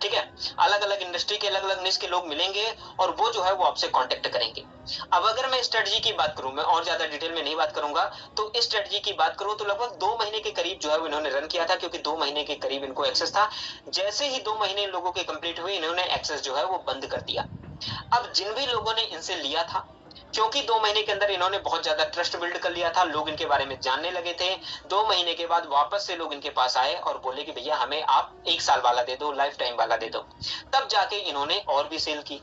ठीक है। अलग अलग इंडस्ट्री के अलग अलग नीच के लोग मिलेंगे और वो जो है वो आपसे कांटेक्ट करेंगे। अब अगर मैं स्ट्रेटजी की बात करूं, मैं और ज्यादा डिटेल में नहीं बात करूंगा, तो इस स्ट्रेटजी की बात करूं तो लगभग 2 महीने के करीब जो है वो इन्होंने रन किया था, क्योंकि 2 महीने के करीब इनको एक्सेस था। जैसे ही 2 महीने इन लोगों के कंप्लीट हुए, इन्होंने एक्सेस जो है वो बंद कर दिया। अब जिन भी लोगों ने इनसे लिया था, क्योंकि 2 महीने के अंदर इन्होंने बहुत ज्यादा ट्रस्ट बिल्ड कर लिया था, लोग इनके बारे में जानने लगे थे। 2 महीने के बाद वापस से लोग इनके पास आए और बोले कि भैया हमें आप 1 साल वाला दे दो, लाइफ टाइम वाला दे दो। तब जाके इन्होंने और भी सेल की,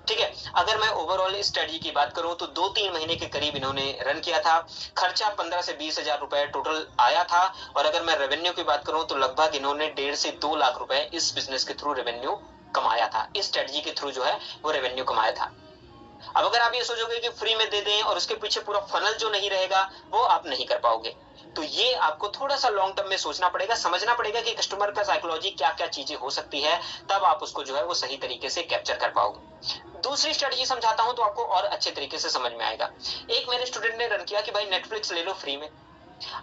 ठीक है। अगर मैं ओवरऑल स्ट्रेटजी की बात करूं तो 2-3 महीने के करीब इन्होंने रन किया था। खर्चा 15 से 20 हजार रुपए टोटल आया था। और अगर मैं रेवेन्यू की बात करूं तो लगभग इन्होंने 1.5 से 2 लाख रुपए इस बिजनेस के थ्रू रेवेन्यू कमाया था, इस स्ट्रेटजी के थ्रू जो है वो रेवेन्यू कमाया था। अब अगर आप ये सोचोगे कि फ्री में दे दें और उसके पीछे पूरा फनल जो नहीं रहेगा वो आप नहीं कर पाओगे। तो ये आपको थोड़ा सा लॉन्ग टर्म में सोचना पड़ेगा, समझना पड़ेगा कि कस्टमर का साइकोलॉजी क्या क्या चीजें हो सकती है, तब आप उसको जो है वो सही तरीके से कैप्चर कर पाओगे। दूसरी स्ट्रेटजी समझाता हूं तो आपको और अच्छे तरीके से समझ में आएगा। एक मेरे स्टूडेंट ने रन किया कि भाई नेटफ्लिक्स ले लो फ्री में।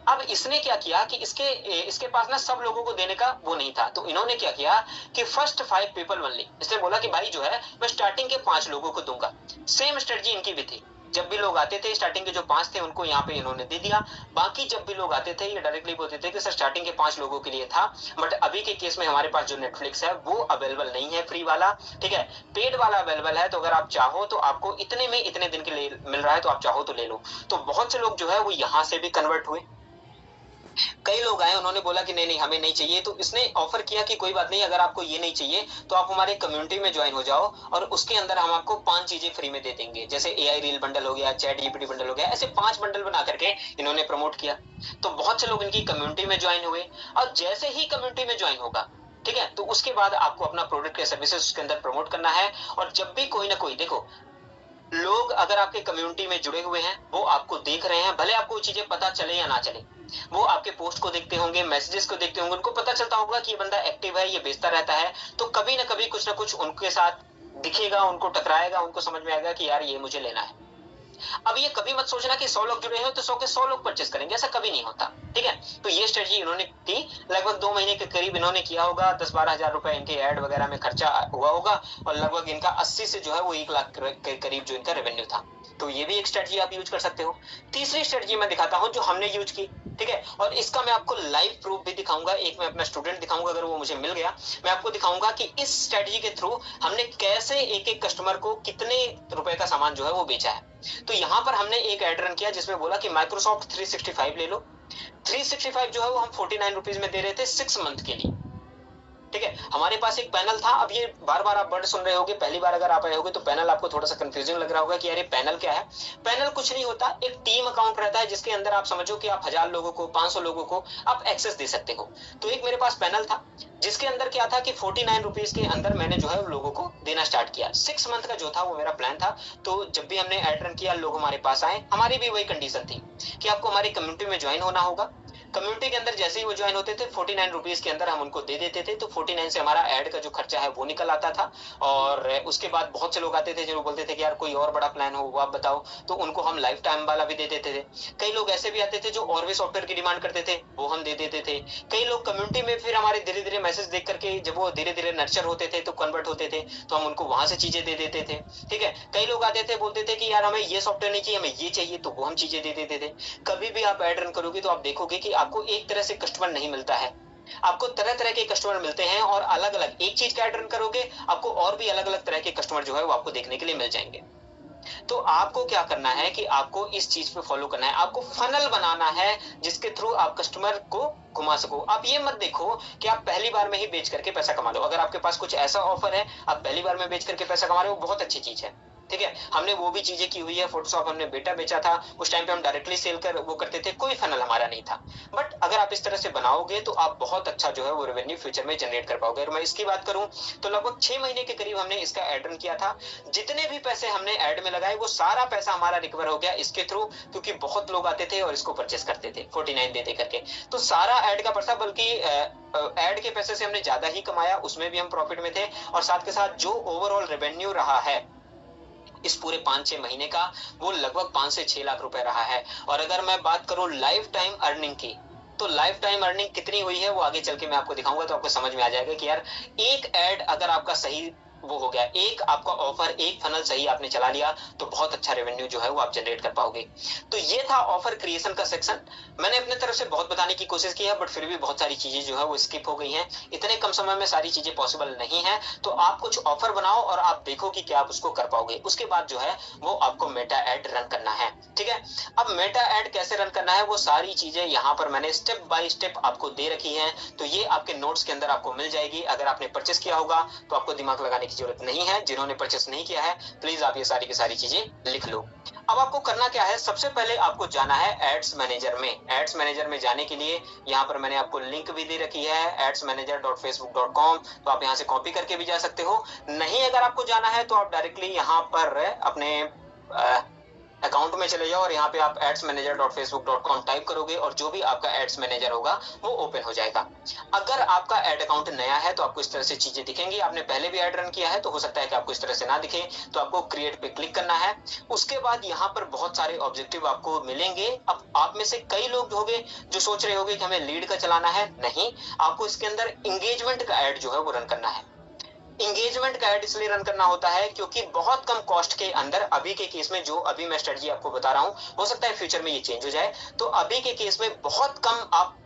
अब इसने क्या किया कि इसके पास ना सब लोगों को देने का वो नहीं था, तो इन्होंने क्या किया कि फर्स्ट 5 पीपल ओनली, इसने बोला कि भाई जो है मैं स्टार्टिंग के 5 लोगों को दूंगा। सेम स्ट्रेटजी इनकी भी थी। जब भी लोग आते थे स्टार्टिंग के जो 5 थे उनको यहाँ पे इन्होंने दे दिया। बाकी जब भी लोग आते थे ये डायरेक्टली बोलते थे कि सर स्टार्टिंग के 5 लोगों के लिए था, बट अभी के केस में हमारे पास जो नेटफ्लिक्स है वो अवेलेबल नहीं है फ्री वाला, ठीक है। पेड वाला अवेलेबल है, तो अगर आप चाहो तो आपको इतने में इतने दिन के लिए मिल रहा है, तो आप चाहो तो ले लो। तो बहुत से लोग जो है वो यहाँ से भी कन्वर्ट हुए। कई लोग आए उन्होंने बोला कि नहीं नहीं हमें नहीं चाहिए, तो इसने ऑफर किया कि कोई बात नहीं, अगर आपको ये नहीं चाहिए तो आप हमारे कम्युनिटी में ज्वाइन हो जाओ और उसके अंदर हम आपको 5 चीजें फ्री में दे देंगे, जैसे एआई रील बंडल हो गया, चैट जीपीटी बंडल हो गया, ऐसे 5 बंडल बना करके इन्होंने प्रमोट किया। तो बहुत से लोग इनकी कम्युनिटी में ज्वाइन हुए। और जैसे ही कम्युनिटी में ज्वाइन होगा, ठीक है, तो उसके बाद आपको अपना प्रोडक्ट या सर्विसेज उसके अंदर प्रमोट करना है। और जब भी कोई ना कोई, देखो लोग अगर आपके कम्युनिटी में जुड़े हुए हैं वो आपको देख रहे हैं, भले आपको चीजें पता चले या ना चले, वो आपके पोस्ट को देखते होंगे, मैसेजेस को देखते होंगे, उनको पता चलता होगा कि ये बंदा एक्टिव है, ये बेचता रहता है, तो कभी ना कभी कुछ ना कुछ उनके साथ दिखेगा, उनको टकराएगा, उनको समझ में आएगा कि यार ये मुझे लेना है। अब ये कभी मत सोचना कि 100 लोग जुड़े हैं तो 100 के 100 लोग परचेस करेंगे, ऐसा कभी नहीं होता, ठीक है। तो ये स्ट्रेटजी इन्होंने की, लगभग 2 महीने के करीब इन्होंने किया होगा, 10-12 हजार रुपए इनके एड वगैरह में खर्चा हुआ होगा, और लगभग इनका 80 से जो है वो 1 लाख के करीब जो इनका रेवेन्यू था। तो ये भी एक स्ट्रेटजी आप यूज कर सकते हो। तीसरी स्ट्रेटजी मैं दिखाता हूं जो हमने यूज की, ठीक है, और इसका मैं आपको लाइव प्रूफ भी दिखाऊंगा। एक मैं अपना स्टूडेंट दिखाऊंगा, अगर वो मुझे मिल गया, मैं आपको दिखाऊंगा कि इस स्ट्रेटजी के थ्रू हमने कैसे एक एक कस्टमर को कितने रुपए का सामान जो है वो बेचा है। तो यहां पर हमने एक एड रन किया जिसमें बोला कि माइक्रोसॉफ्ट 365 ले लो। 365 जो है वो हम 49 रुपीज में दे रहे थे 6 मंथ के लिए, ठीक है, हमारे पास एक पैनल था। अब ये बार बार आप वर्ड सुन रहे होगे, पहली बार अगर आप आए होगे तो पैनल आपको थोड़ा सा कंफ्यूजिंग लग रहा होगा कि यार ये पैनल क्या है। पैनल कुछ नहीं होता, एक टीम अकाउंट रहता है जिसके अंदर आप समझो कि आप 1000 लोगों को, 500 लोगों को आप एक्सेस दे सकते हो। तो एक मेरे पास पैनल था जिसके अंदर क्या था कि 49 रुपीज के अंदर मैंने जो है लोगों को देना स्टार्ट किया। 6 मंथ का जो था वो मेरा प्लान था। तो जब भी हमने एड रन किया, लोग हमारे पास आए, हमारी भी वही कंडीशन थी कि आपको हमारी कम्युनिटी में ज्वाइन होना होगा। कम्युनिटी के अंदर जैसे ही वो ज्वाइन होते थे 49 रुपीज के अंदर हम उनको दे देते थे। तो 49 से हमारा ऐड का जो खर्चा है वो निकल आता था। और उसके बाद बहुत से लोग आते थे जो बोलते थे कि यार कोई और बड़ा प्लान हो वो आप बताओ, तो उनको हम लाइफ टाइम वाला भी दे देते थे। कई लोग ऐसे भी आते थे जो और भी सॉफ्टवेयर की डिमांड करते थे, वो हम दे देते थे। कई लोग कम्युनिटी में फिर हमारे धीरे धीरे मैसेज देख करके जब वो धीरे धीरे नर्चर होते थे तो कन्वर्ट होते थे, तो हम उनको वहां से चीजें दे देते थे। ठीक है, कई लोग आते थे बोलते थे कि यार हमें ये सॉफ्टवेयर नहीं चाहिए, हमें ये चाहिए, तो वो हम चीजें दे देते थे। कभी भी आप ऐड रन करोगे तो आप देखोगे कि आपको एक तरह से कस्टमर नहीं मिलता है, आपको तरह तरह के कस्टमर मिलते हैं। और अलग अलग एक चीज का ऐड रन करोगे आपको और भी अलग अलग तरह के कस्टमर जो है वो आपको देखने के लिए मिल जाएंगे। तो आपको क्या करना है कि आपको इस चीज पे फॉलो करना है, आपको फनल बनाना है जिसके थ्रू आप कस्टमर को घुमा सको। आप ये मत देखो कि आप पहली बार में ही बेच करके पैसा कमा लो। अगर आपके पास कुछ ऐसा ऑफर है, आप पहली बार में बेच करके पैसा कमा रहे हो, बहुत अच्छी चीज है। ठीक है, हमने वो भी चीजें की हुई है। फोटोशॉप हमने बेटा बेचा था, उस टाइम पे हम डायरेक्टली सेल कर वो करते थे, कोई फनल हमारा नहीं था। बट अगर आप इस तरह से बनाओगे तो आप बहुत अच्छा जो है वो रेवेन्यू फ्यूचर में जनरेट कर पाओगे। और मैं इसकी बात करूं तो लगभग 6 महीने के करीब हमने इसका एड रन किया था। जितने भी पैसे हमने एड में लगाए वो सारा पैसा हमारा रिकवर हो गया इसके थ्रू, क्योंकि बहुत लोग आते थे और इसको परचेस करते थे 49 दे करके। तो सारा एड का पैसा, बल्कि एड के पैसे से हमने ज्यादा ही कमाया, उसमें भी हम प्रॉफिट में थे। और साथ के साथ जो ओवरऑल रेवेन्यू रहा है इस पूरे 5-6 महीने का, वो लगभग 5 से 6 लाख रुपए रहा है। और अगर मैं बात करूं लाइफ टाइम अर्निंग की, तो लाइफ टाइम अर्निंग कितनी हुई है वो आगे चल के मैं आपको दिखाऊंगा, तो आपको समझ में आ जाएगा कि यार एक ऐड अगर आपका सही वो हो गया, एक आपका ऑफर, एक फनल सही आपने चला लिया, तो बहुत अच्छा रेवेन्यू जो है वो आप जनरेट कर पाओगे। तो ये था ऑफर क्रिएशन का सेक्शन। मैंने अपने तरफ से बहुत बताने की कोशिश की है, बट फिर भी बहुत सारी चीजें जो है वो स्किप हो गई हैं। इतने कम समय में सारी चीजें पॉसिबल नहीं है। तो आप कुछ ऑफर बनाओ और आप देखो कि क्या आप उसको कर पाओगे। उसके बाद जो है वो आपको मेटा एड रन करना है। ठीक है, अब मेटा एड कैसे रन करना है वो सारी चीजें यहाँ पर मैंने स्टेप बाय स्टेप आपको दे रखी है। तो ये आपके नोट्स के अंदर आपको मिल जाएगी। अगर आपने परचेस किया होगा तो आपको दिमाग लगाने की जरूरत नहीं है। जिन्होंने परचेस नहीं किया है प्लीज आप ये सारी की सारी चीजें लिख लो। अब आपको करना क्या है, सबसे पहले आपको जाना है एड्स मैनेजर में। एड्स मैनेजर में जाने के लिए यहाँ पर मैंने आपको लिंक भी दे रखी है adsmanager.facebook.com, तो आप यहाँ से कॉपी करके भी जा सकते हो। नहीं अगर आपको जाना है तो आप डायरेक्टली यहाँ पर अपने अकाउंट में चले जाओ और यहाँ पे आप adsmanager.facebook.com टाइप करोगे और जो भी आपका एड्स मैनेजर होगा वो ओपन हो जाएगा। अगर आपका एड अकाउंट नया है तो आपको इस तरह से चीजें दिखेंगी। आपने पहले भी एड रन किया है तो हो सकता है कि आपको इस तरह से ना दिखे, तो आपको क्रिएट पे क्लिक करना है। उसके बाद यहाँ पर बहुत सारे ऑब्जेक्टिव आपको मिलेंगे। अब आप में से कई लोग होंगे जो सोच रहे होंगे कि हमें लीड का चलाना है, नहीं, आपको इसके अंदर इंगेजमेंट का एड जो है वो रन करना है। इंगेजमेंट का एड इसलिए रन करना होता है क्योंकि बहुत कम कॉस्ट के अंदर, अभी के केस में जो अभी मैं स्ट्रेटजी आपको बता रहा हूं, हो सकता है फ्यूचर में ये चेंज हो जाए, तो अभी के केस में बहुत कम आप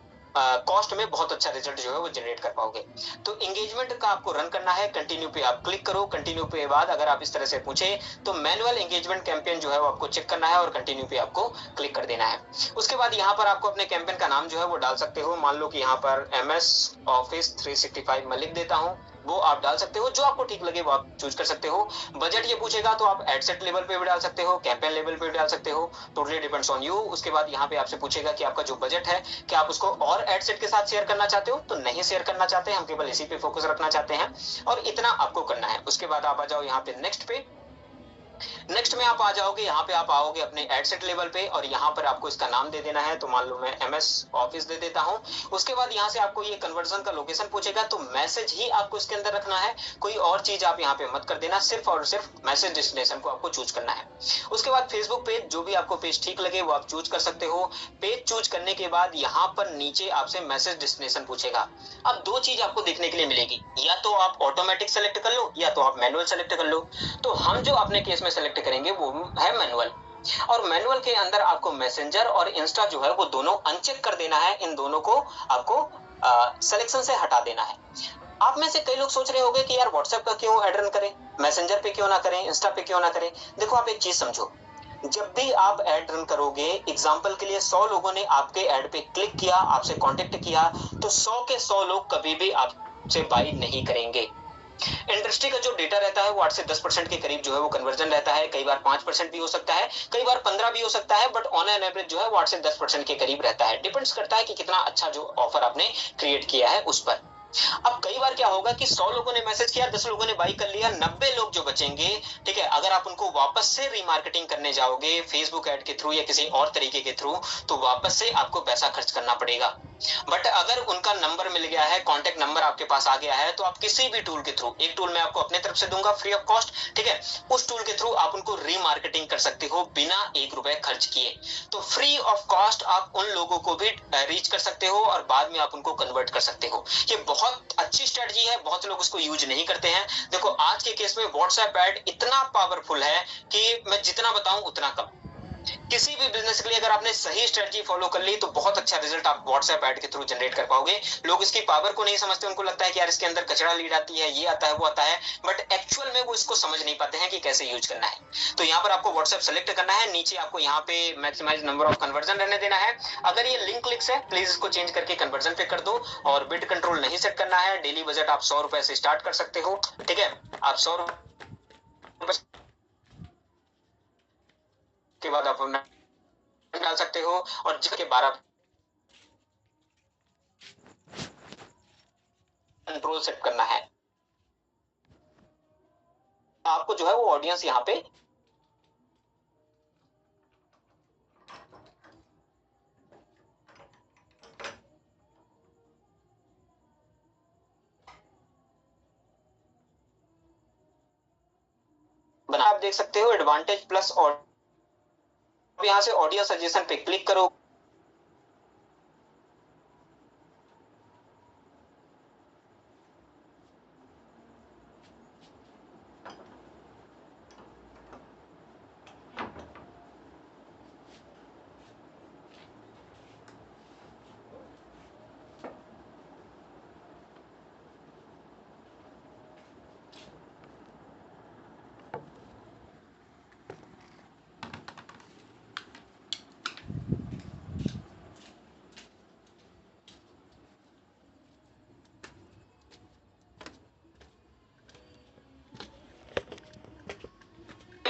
कॉस्ट में बहुत अच्छा रिजल्ट जो है वो जनरेट कर पाओगे। तो एंगेजमेंट का आपको रन करना है। कंटिन्यू पे आप क्लिक करो। कंटिन्यू पे बाद अगर आप इस तरह से पूछे तो मैनुअल एंगेजमेंट कैंपेन जो है वो आपको चेक करना है और कंटिन्यू पे आपको क्लिक कर देना है। उसके बाद यहाँ पर आपको अपने कैंपेन का नाम जो है वो डाल सकते हो। मान लो कि यहाँ पर MS Office 365 मैं लिख देता हूँ, वो आप डाल सकते हो। जो आपको ठीक लगे वो आप चूज कर सकते हो। बजट ये पूछेगा तो आप एडसेट लेवल पे भी डाल सकते हो, कैंपेन लेवल पे भी डाल सकते हो, टोटली डिपेंड्स ऑन यू। उसके बाद यहाँ पे आपसे पूछेगा कि आपका जो बजट है क्या आप उसको और एडसेट के साथ शेयर करना चाहते हो, तो नहीं शेयर करना चाहते, हम केवल इसी पे फोकस रखना चाहते हैं और इतना आपको करना है। उसके बाद आप आ जाओ यहाँ पे नेक्स्ट पे। नेक्स्ट में आप आ जाओगे, यहाँ पे आप आओगे अपने एडसेट लेवल पे और यहाँ पर आपको इसका नाम दे देना है। तो मान लो मैं MS Office दे देता हूँ। उसके बाद यहाँ से आपको ये कन्वर्जन का लोकेशन पूछेगा, तो मैसेज ही आपको इसके अंदर रखना है, कोई और चीज आप यहाँ पे मत कर देना, सिर्फ और सिर्फ मैसेज डेस्टिनेशन को आपको चूज करना है। उसके बाद फेसबुक पेज, जो भी आपको पेज ठीक लगे वो आप चूज कर सकते हो। पेज चूज करने के बाद यहाँ पर नीचे आपसे मैसेज डेस्टिनेशन पूछेगा। अब दो चीज आपको देखने के लिए मिलेगी, या तो आप ऑटोमेटिक सेलेक्ट कर लो या तो आप मैनुअल सेलेक्ट कर लो। तो हम जो अपने केस में सेलेक्ट करेंगे वो है मैनुअल। और मैनुअल के अंदर आपको मैसेंजर और इंस्टा जो है वो दोनों अनचेक कर देना है। इन दोनों को आपको सिलेक्शन से हटा देना है। आप में से कई लोग सोच रहे होंगे कि यार व्हाट्सएप का क्यों ऐड रन करें, मैसेंजर पे क्यों ना करें, इंस्टा पे क्यों ना करें। देखो आप एक चीज समझो, जब भी आप ऐड रन करोगे, एग्जांपल के लिए 100 लोगों ने आपके ऐड पे क्लिक किया, आपसे कांटेक्ट किया, तो 100 के 100 लोग कभी भी आप से बाई नहीं करेंगे। इंडस्ट्री का जो डेटा रहता है वो 8 से 10% के करीब जो है वो कन्वर्जन रहता है, कई बार 5% भी हो सकता है, कई बार 15 भी हो सकता है, बट ऑन एन एवरेज जो है वो 8 से 10% के करीब रहता है। डिपेंड्स करता है कि कितना अच्छा जो ऑफर आपने क्रिएट किया है उस पर। अब कई बार क्या होगा कि 100 लोगों ने मैसेज किया, 10 लोगों ने बाई कर लिया, 90 लोग जो बचेंगे, ठीक है, अगर आप उनको वापस से रीमार्केटिंग करने जाओगे फेसबुक ऐड के थ्रू या किसी और तरीके के थ्रू, तो वापस से आपको पैसा खर्च करना पड़ेगा। बट अगर उनका नंबर मिल गया है, कांटेक्ट नंबर आपके पास आ गया है, तो आप किसी भी टूल के थ्रू, एक टूल मैं आपको अपने तरफ से दूंगा फ्री ऑफ कॉस्ट, ठीक है, उस टूल के थ्रू आप उनको रीमार्केटिंग कर सकते हो बिना 1 रुपए खर्च किए। तो फ्री ऑफ कॉस्ट आप उन लोगों को भी रीच कर सकते हो और बाद में आप उनको कन्वर्ट कर सकते हो। ये बहुत अच्छी स्ट्रेटजी है, बहुत लोग उसको यूज नहीं करते हैं। देखो आज के केस में व्हाट्सएप ऐड इतना पावरफुल है कि मैं जितना बताऊं उतना कम। किसी भी बिजनेस के लिए अगर आपने सही स्ट्रेटजी फॉलो कर ली तो बहुत अच्छा रिजल्ट आप व्हाट्सएप ऐड के थ्रू जनरेट कर पाओगे। लोग इसकी पावर को नहीं समझते, उनको लगता है कि यार इसके अंदर कचरा लीड आती है, ये आता है, वो आता है, बट एक्चुअल में वो इसको समझ नहीं पाते हैं कि कैसे यूज करना है। तो यहाँ पर आपको व्हाट्सएप सेलेक्ट करना है, नीचे आपको यहाँ पे मैक्सिमाइज नंबर ऑफ कन्वर्जन रहने देना है। अगर ये लिंक क्लिक्स है प्लीज इसको चेंज करके कन्वर्जन पे कर दो, और बिड कंट्रोल नहीं सेट करना है। डेली बजट आप 100 रुपए से स्टार्ट कर सकते हो, ठीक है, आप 100 रुपए के बाद आप डाल सकते हो, और जिसके 12 कंट्रोल सेट करना है। आपको जो है वो ऑडियंस यहाँ पे बना, आप देख सकते हो एडवांटेज प्लस, और यहाँ से ऑडियो सजेशन पे क्लिक करो।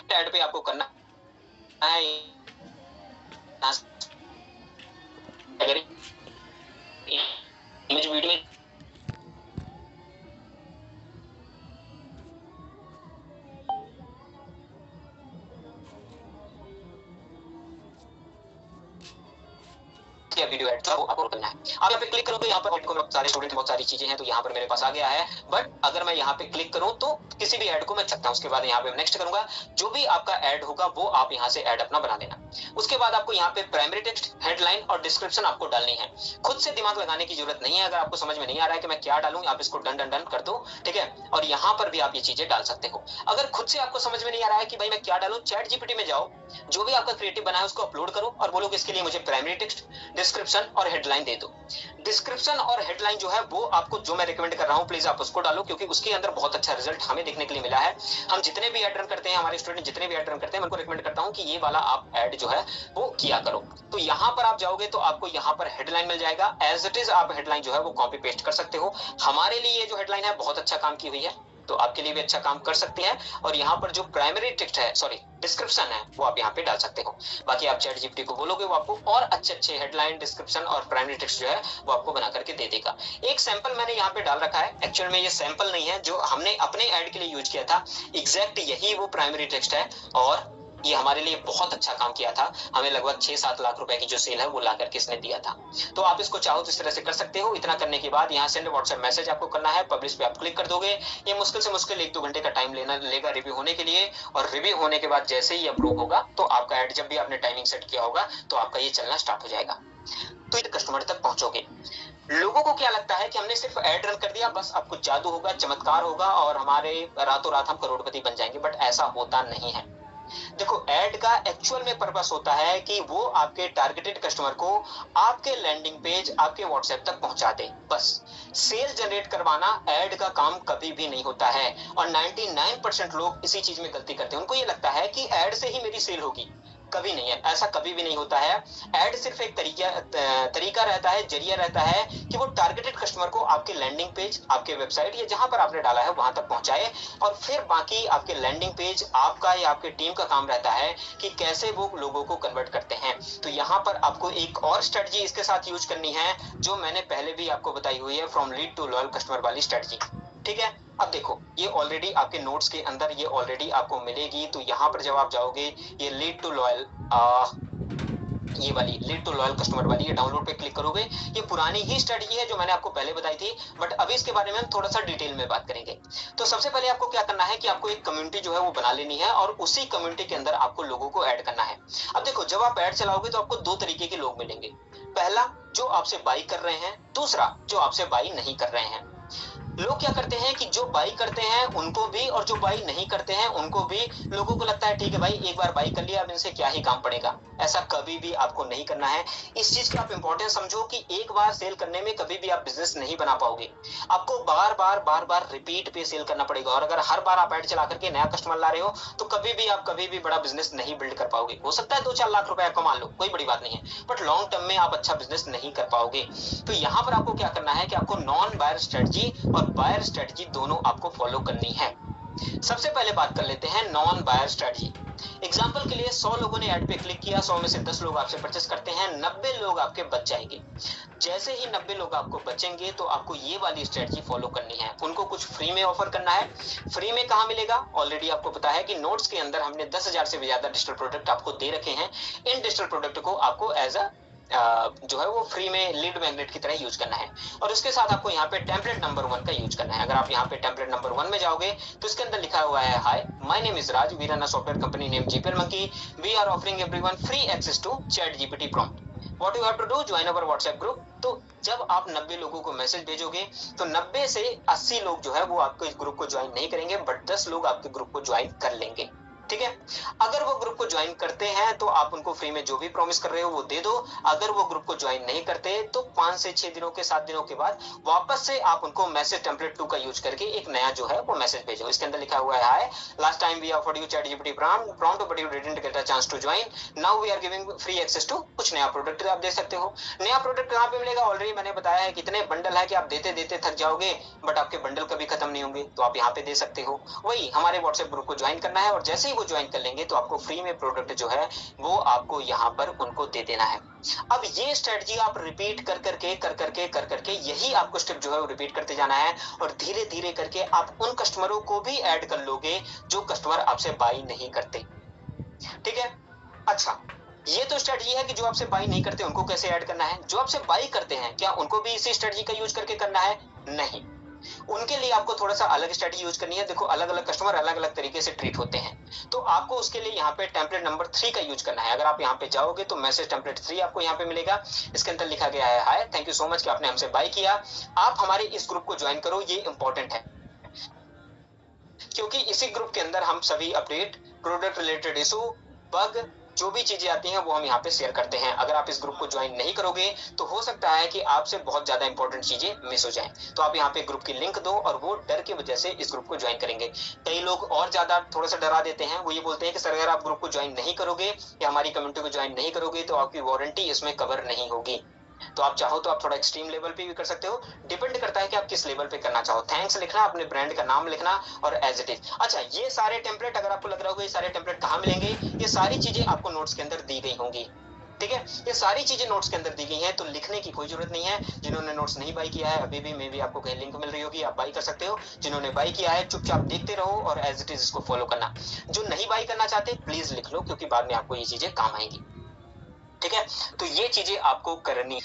ऐड पे आपको करना है, अगर इमेज वीडियो में वीडियो ऐड वो अपलोड करना है। आप यहाँ पे क्लिक करो तो यहाँ पर बहुत सारे स्टूडेंट, बहुत सारी चीजें हैं, तो यहाँ पर मेरे पास आ गया है। बट अगर मैं यहाँ पे क्लिक करूं तो किसी भी ऐड को मैं सकता हूं। उसके बाद यहाँ पे नेक्स्ट करूंगा, जो भी आपका ऐड होगा वो आप यहाँ से ऐड अपना बना देना। उसके बाद आपको यहाँ पे प्राइमरी टेक्स्ट, हेडलाइन और डिस्क्रिप्शन आपको डालनी है। खुद से दिमाग लगाने की जरूरत नहीं है। अगर आपको समझ में नहीं आ रहा है कि मैं क्या डालूं, आप इसको डन डन डन कर दो, ठीक है, और यहाँ पर भी आप ये चीजें डाल सकते हो। अगर खुद से आपको समझ में नहीं आ रहा है कि भाई मैं क्या डालूं, चैट जीपीटी में जाओ, जो भी आपका क्रिएटिव बना है उसको अपलोड करो और बोलो कि इसके लिए मुझे प्राइमरी टेक्स्ट, डिस्क्रिप्शन और हेडलाइन दे दो। डिस्क्रिप्शन और हेडलाइन जो है वो आपको, जो मैं रिकमेंड कर रहा हूं, प्लीज आप उसको डालो, क्योंकि उसके अंदर बहुत अच्छा रिजल्ट हमें देखने के लिए मिला है। हम जितने भी ऐड रन करते हैं, हमारे स्टूडेंट जितने भी ऐड रन करते हैं, मैं उनको रिकमेंड करता हूं कि ये वाला आप ऐड जो है वो किया करो। तो यहाँ पर आप जाओगे तो आपको यहाँ पर हेडलाइन मिल जाएगा, एज इट इज आप हेडलाइन जो है वो कॉपी पेस्ट कर सकते हो। हमारे लिए ये जो हेडलाइन है बहुत अच्छा काम की हुई है, तो आपके लिए भी अच्छा काम कर सकते हैं। और यहाँ पर जो प्राइमरी टेक्स्ट है, सॉरी डिस्क्रिप्शन है, वो आप यहाँ पे डाल सकते हो। बाकी आप चैट जीपीटी को बोलोगे, वो आपको और अच्छे हेडलाइन, डिस्क्रिप्शन और प्राइमरी टेक्स्ट जो है वो आपको बना करके दे देगा। एक सैंपल मैंने यहाँ पे डाल रखा है, एक्चुअल में ये सैंपल नहीं है, जो हमने अपने ऐड के लिए यूज किया था, एग्जैक्ट यही वो प्राइमरी टेक्स्ट है, और ये हमारे लिए बहुत अच्छा काम किया था। हमें लगभग 6-7 लाख रुपए की जो सेल है वो ला करके इसने दिया था। तो आप इसको चाहो तो इस तरह से कर सकते हो। इतना करने के बाद यहाँ सेंड व्हाट्सएप मैसेज आपको करना है, पब्लिश पे आप क्लिक कर दोगे। ये मुश्किल से मुश्किल 1-2 घंटे का टाइम लेगा रिव्यू होने के लिए, और रिव्यू होने के बाद जैसे ही अप्रूव होगा तो आपका ऐड, जब भी आपने टाइमिंग सेट किया होगा, तो आपका ये चलना स्टार्ट हो जाएगा। तो ये कस्टमर तक पहुंचोगे। लोगों को क्या लगता है कि हमने सिर्फ ऐड रन कर दिया, बस अब कुछ जादू होगा, चमत्कार होगा और हमारे रातों रात हम करोड़पति बन जाएंगे, बट ऐसा होता नहीं है। देखो ऐड का एक्चुअल में पर्पस होता है कि वो आपके टारगेटेड कस्टमर को आपके लैंडिंग पेज, आपके व्हाट्सएप तक पहुंचा दे, बस। सेल जनरेट करवाना ऐड का काम कभी भी नहीं होता है, और 99% लोग इसी चीज में गलती करते हैं। उनको ये लगता है कि ऐड से ही मेरी सेल होगी, कभी नहीं है, ऐसा कभी भी नहीं होता है। ऐड सिर्फ एक तरीका रहता है, जरिया रहता है कि वो टारगेटेड कस्टमर कस्टमर को आपके लैंडिंग पेज, आपके वेबसाइट या जहां पर आपने डाला है वहां तक पहुंचाए, और फिर बाकी आपके लैंडिंग पेज आपका या आपके टीम का काम रहता है कि कैसे वो लोगों को कन्वर्ट करते हैं। तो यहाँ पर आपको एक और स्ट्रेटजी इसके साथ यूज करनी है जो मैंने पहले भी आपको बताई हुई है, from lead to loyal customer वाली स्ट्रेटजी। ठीक है, अब देखो ये ऑलरेडी आपके नोट्स के अंदर ये ऑलरेडी आपको मिलेगी। तो यहाँ पर जब आप जाओगे, ये लीड टू लॉयल, ये वाली लीड टू लॉयल कस्टमर वाली, ये डाउनलोड पे क्लिक करोगे, ये पुरानी ही स्ट्रेटजी है जो मैंने आपको पहले बताई थी, बट अभी इसके बारे में हम थोड़ा सा डिटेल में बात करेंगे। तो सबसे पहले आपको क्या करना है कि आपको एक कम्युनिटी जो है वो बना लेनी है, और उसी कम्युनिटी के अंदर आपको लोगों को ऐड करना है। अब देखो, जब आप ऐड चलाओगे तो आपको दो तरीके के लोग मिलेंगे। पहला, जो आपसे बाई कर रहे हैं, दूसरा जो आपसे बाई नहीं कर रहे हैं। लोग क्या करते हैं कि जो बाई करते हैं उनको भी, और जो बाई नहीं करते हैं उनको भी, लोगों को लगता है ठीक है भाई एक बार बाई कर लिया, अब इनसे क्या ही काम पड़ेगा। ऐसा कभी भी आपको नहीं करना है। इस चीज का आप इंपॉर्टेंस समझो कि एक बार सेल करने में कभी भी आप बिजनेस नहीं बना पाओगे, आपको बार बार रिपीट पे सेल करना पड़ेगा। और अगर हर बार आप ऐड चला करके नया कस्टमर ला रहे हो तो कभी भी बड़ा बिजनेस नहीं बिल्ड कर पाओगे। हो सकता है 2-4 लाख रुपए कमा लो, कोई बड़ी बात नहीं है, बट लॉन्ग टर्म में आप अच्छा बिजनेस नहीं कर पाओगे। तो यहाँ पर आपको क्या करना है कि आपको नॉन बायर स्ट्रेटजी और बायर स्ट्रेटजी दोनों आपको फॉलो करनी है। सबसे पहले बात कर लेते हैं नॉन बायर स्ट्रेटजी। एग्जांपल के लिए 100 लोगों ने ऐड पे क्लिक किया, 100 में से 10 लोग आपसे परचेस करते हैं, 90 लोग आपके बच जाएंगे। जैसे ही 90 लोग आपको बचेंगे तो आपको ये वाली स्ट्रेटजी फॉलो करनी है। उनको कुछ फ्री में ऑफर करना है। फ्री में कहां मिलेगा, ऑलरेडी आपको पता है कि नोट्स के अंदर हमने 10,000 से भी ज्यादा डिजिटल प्रोडक्ट आपको दे रखे हैं। इन डिजिटल प्रोडक्ट को आपको एज अ जो है वो फ्री में लीड मैग्नेट की तरह यूज करना है। और उसके साथ आपको यहाँ पे टेम्पलेट नंबर 1 का यूज करना है। अगर आप यहाँ पे टेम्पलेट नंबर 1 में जाओगे तो इसके अंदर लिखा हुआ है, hi my name is Raj, we run a software company name GPL monkey, we are offering everyone free access to ChatGPT prompt, what you have to do, join our WhatsApp group. तो जब आप 90 लोगों को message भेजोगे तो 90 से 80 लोग जो है वो आपके इस ग्रुप को ज्वाइन नहीं करेंगे, बट 10 लोग आपके ग्रुप को ज्वाइन कर लेंगे। ठीक है, अगर वो ग्रुप को ज्वाइन करते हैं तो आप उनको फ्री में जो भी प्रॉमिस कर रहे हो वो दे दो। अगर वो ग्रुप को ज्वाइन नहीं करते तो 5 से 6 दिनों के 7 दिनों के बाद वापस से आप उनको मैसेज टेम्पलेट 2 का यूज करके एक नया जो है वो मैसेज भेजो। इसके अंदर लिखा हुआ है, hi last time we offered you ChatGPT prompt but you didn't get a chance to join, now we are giving free access to, कुछ नया प्रोडक्ट आप दे सकते हो। नया प्रोडक्ट कहां पे मिलेगा, ऑलरेडी मैंने बताया है कितने बंडल है कि आप देते देते थक जाओगे, बट आपके बंडल कभी खत्म नहीं होंगे, तो आप यहाँ पे दे सकते हो। वही हमारे व्हाट्सएप ग्रुप को ज्वाइन करना है, और जैसे ही वो ज्वाइन कर लेंगे तो आपको फ्री में प्रोडक्ट जो है वो आपको यहाँ पर उनको दे देना है। अब ये स्ट्रेटजी आप रिपीट कर करके यही आपको स्टेप जो है वो रिपीट करते जाना है, और धीरे धीरे करके आप उन कस्टमरों को भी ऐड कर लोगे जो कस्टमर आपसे बाई नहीं करते। ठीक है, अच्छा ये तो स्ट्रेटजी है कि जो आपसे बाई नहीं करते उनको कैसे ऐड करना है। जो आपसे बाई करते हैं क्या उनको भी इसी स्ट्रेटजी का यूज करके करना है? नहीं, उनके लिए आपको थोड़ा सा अलग स्ट्रेटजी यूज करनी है। देखो अलग अलग कस्टमर अलग अलग तरीके से ट्रीट होते हैं, तो आपको उसके लिए यहाँ पे टेम्पलेट नंबर 3 का यूज करना है। अगर आप यहाँ पे जाओगे तो मैसेज टेम्पलेट 3 आपको यहाँ पे मिलेगा। इसके अंदर लिखा गया है, hi thank you so much कि आपने हमसे बाय किया, आप हमारे इस ग्रुप को ज्वाइन करो। ये इंपॉर्टेंट है क्योंकि इसी ग्रुप के अंदर हम सभी update, product related issue, bug, जो भी चीजें आती हैं वो हम यहाँ पे शेयर करते हैं। अगर आप इस ग्रुप को ज्वाइन नहीं करोगे तो हो सकता है कि आपसे बहुत ज्यादा इंपॉर्टेंट चीजें मिस हो जाएं। तो आप यहाँ पे ग्रुप की लिंक दो और वो डर की वजह से इस ग्रुप को ज्वाइन करेंगे। कई लोग और ज्यादा थोड़ा सा डरा देते हैं, वो ये बोलते हैं कि सर अगर आप ग्रुप को ज्वाइन नहीं करोगे या हमारी कम्युनिटी को ज्वाइन नहीं करोगे तो आपकी वारंटी इसमें कवर नहीं होगी। तो आप चाहो तो आप थोड़ा एक्सट्रीम लेवल पे भी कर सकते हो, डिपेंड करता है कि आप किस लेवल पे करना चाहो। थैंक्स लिखना, अपने ब्रांड का नाम लिखना और एज इट इज। अच्छा, ये सारे टेम्पलेट अगर आपको लग रहा होगा ये सारे टेम्पलेट कहाँ मिलेंगे, ये सारी चीजें आपको नोट्स के अंदर दी गई होंगी। ठीक है, ये सारी चीजें नोट्स के अंदर दी गई हैं, तो लिखने की कोई जरूरत नहीं है। जिन्होंने नोट्स नहीं बाई किया है अभी भी मे भी आपको कहीं लिंक मिल रही होगी, आप बाई कर सकते हो। जिन्होंने बाई किया है चुपचाप देखते रहो और एज इट इज इसको फॉलो करना। जो नहीं बाई करना चाहते प्लीज लिख लो, क्योंकि बाद में आपको ये चीजें काम आएंगी। ठीक है, तो ये चीजें आपको करनी।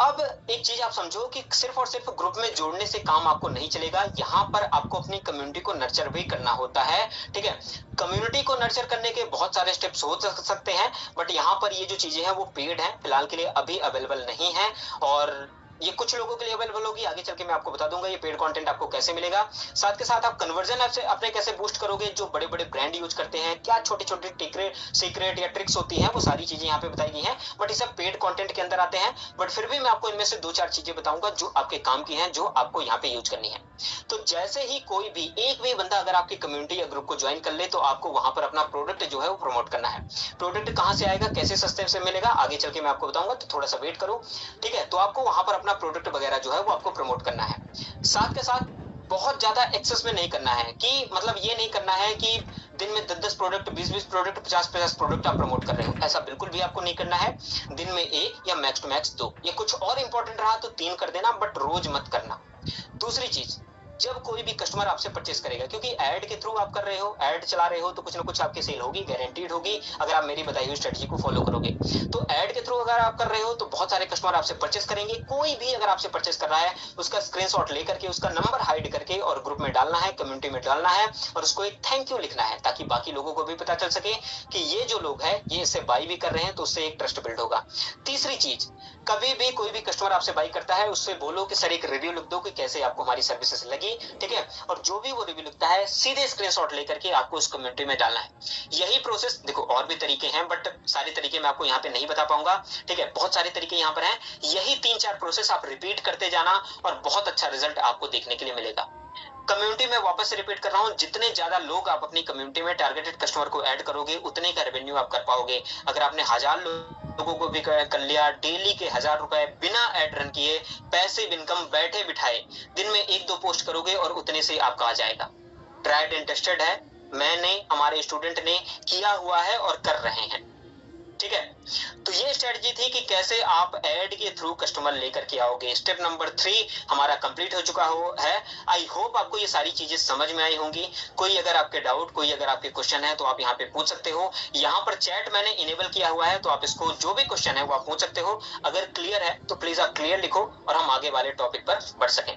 अब एक चीज आप समझो कि सिर्फ और सिर्फ ग्रुप में जोड़ने से काम आपको नहीं चलेगा, यहाँ पर आपको अपनी कम्युनिटी को नर्चर भी करना होता है। ठीक है, कम्युनिटी को नर्चर करने के बहुत सारे स्टेप्स हो सकते हैं, बट यहाँ पर ये जो चीजें हैं वो पेड हैं, फिलहाल के लिए अभी अवेलेबल नहीं है, और ये कुछ लोगों के लिए अवेलेबल होगी, आगे चल के मैं आपको बता दूंगा ये पेड कंटेंट आपको कैसे मिलेगा। साथ के साथ आप कन्वर्जन ऐप से अपने कैसे बूस्ट करोगे, जो बड़े बड़े ब्रांड यूज करते हैं, क्या छोटी छोटी सीक्रेट या ट्रिक्स होती हैं, वो सारी चीजें यहाँ पे बताई गई हैं, बट ये सब पेड कंटेंट के अंदर आते हैं। बट फिर भी मैं आपको इनमें से 2-4 चीजें बताऊंगा जो आपके काम की हैं, जो आपको यहाँ पे यूज करनी है। तो जैसे ही कोई भी एक भी बंदा अगर आपकी कम्युनिटी या ग्रुप को ज्वाइन कर ले तो आपको वहां पर अपना प्रोडक्ट जो है वो प्रमोट करना है। प्रोडक्ट कहां से आएगा, कैसे सस्ते से मिलेगा, आगे चल के मैं आपको बताऊंगा, तो थोड़ा सा वेट करो, ठीक है। तो आपको वहां पर अपना प्रोडक्ट वगैरह जो है वो आपको प्रमोट करना है। साथ के साथ बहुत ज्यादा एक्सेस में नहीं करना है, कि मतलब ये नहीं करना है कि दिन में 10-10 प्रोडक्ट, 20-20 प्रोडक्ट, 50-50 प्रोडक्ट आप प्रमोट कर रहे हो, ऐसा बिल्कुल भी आपको नहीं करना है। दिन में एक या मैक्स टू मैक्स 2, ये कुछ और इंपॉर्टेंट रहा तो 3 कर देना, बट रोज मत करना। दूसरी चीज, जब कोई भी कस्टमर आपसे परचेस करेगा, क्योंकि ऐड के थ्रू आप कर रहे हो, ऐड चला रहे हो, तो कुछ ना कुछ आपकी सेल होगी, गारंटीड होगी, अगर आप मेरी बताई हुई स्ट्रेटजी को फॉलो करोगे। तो ऐड के थ्रू अगर आप कर रहे हो तो बहुत सारे कस्टमर आपसे परचेस करेंगे। कोई भी अगर आपसे परचेस कर रहा है, उसका स्क्रीनशॉट लेकर के, उसका नंबर हाइड करके और ग्रुप में डालना है, कम्युनिटी में डालना है, और उसको एक थैंक यू लिखना है, ताकि बाकी लोगों को भी पता चल सके कि ये जो लोग हैं ये इससे बाई भी कर रहे हैं, तो उससे एक ट्रस्ट बिल्ड होगा। तीसरी चीज, कभी भी कोई भी कस्टमर आपसे बाई करता है, उससे बोलो कि सर एक रिव्यू लिख दो कि कैसे आपको हमारी सर्विसेज लगी, ठीक है। और जो भी वो रिव्यू लिखता है, सीधे स्क्रीनशॉट लेकर के आपको उस कम्युनिटी में डालना है। यही प्रोसेस, देखो और भी तरीके हैं, बट सारे तरीके मैं आपको यहाँ पे नहीं बता पाऊंगा, ठीक है। बहुत सारे तरीके यहाँ पर हैं, यही 3-4 प्रोसेस आप रिपीट करते जाना और बहुत अच्छा रिजल्ट आपको देखने के लिए मिलेगा। कम्युनिटी में वापस से रिपीट कर रहा हूं, जितने ज्यादा लोग आप अपनी कम्युनिटी में टारगेटेड कस्टमर को ऐड करोगे, उतने का रेवेन्यू आप कर पाओगे। अगर आपने 1000 लोगों को भी कर लिया, डेली के 1000 रुपए बिना ऐड रन किए, पैसिव इनकम बैठे बिठाए, दिन में 1-2 पोस्ट करोगे और उतने से आपका आ जाएगा। ट्राइड एंड टेस्टेड है, मैंने, हमारे स्टूडेंट ने किया हुआ है और कर रहे हैं, ठीक है। तो ये स्ट्रेटजी थी कि कैसे आप ऐड के थ्रू कस्टमर लेकर के आओगे। स्टेप नंबर 3 हमारा कंप्लीट हो चुका है। आई होप आपको ये सारी चीजें समझ में आई होंगी। कोई अगर आपके डाउट, कोई अगर आपके क्वेश्चन है तो आप यहाँ पे पूछ सकते हो। यहाँ पर चैट मैंने इनेबल किया हुआ है, तो आप इसको जो भी क्वेश्चन है वो आप पूछ सकते हो। अगर क्लियर है तो प्लीज आप क्लियर लिखो और हम आगे वाले टॉपिक पर बढ़ सकें।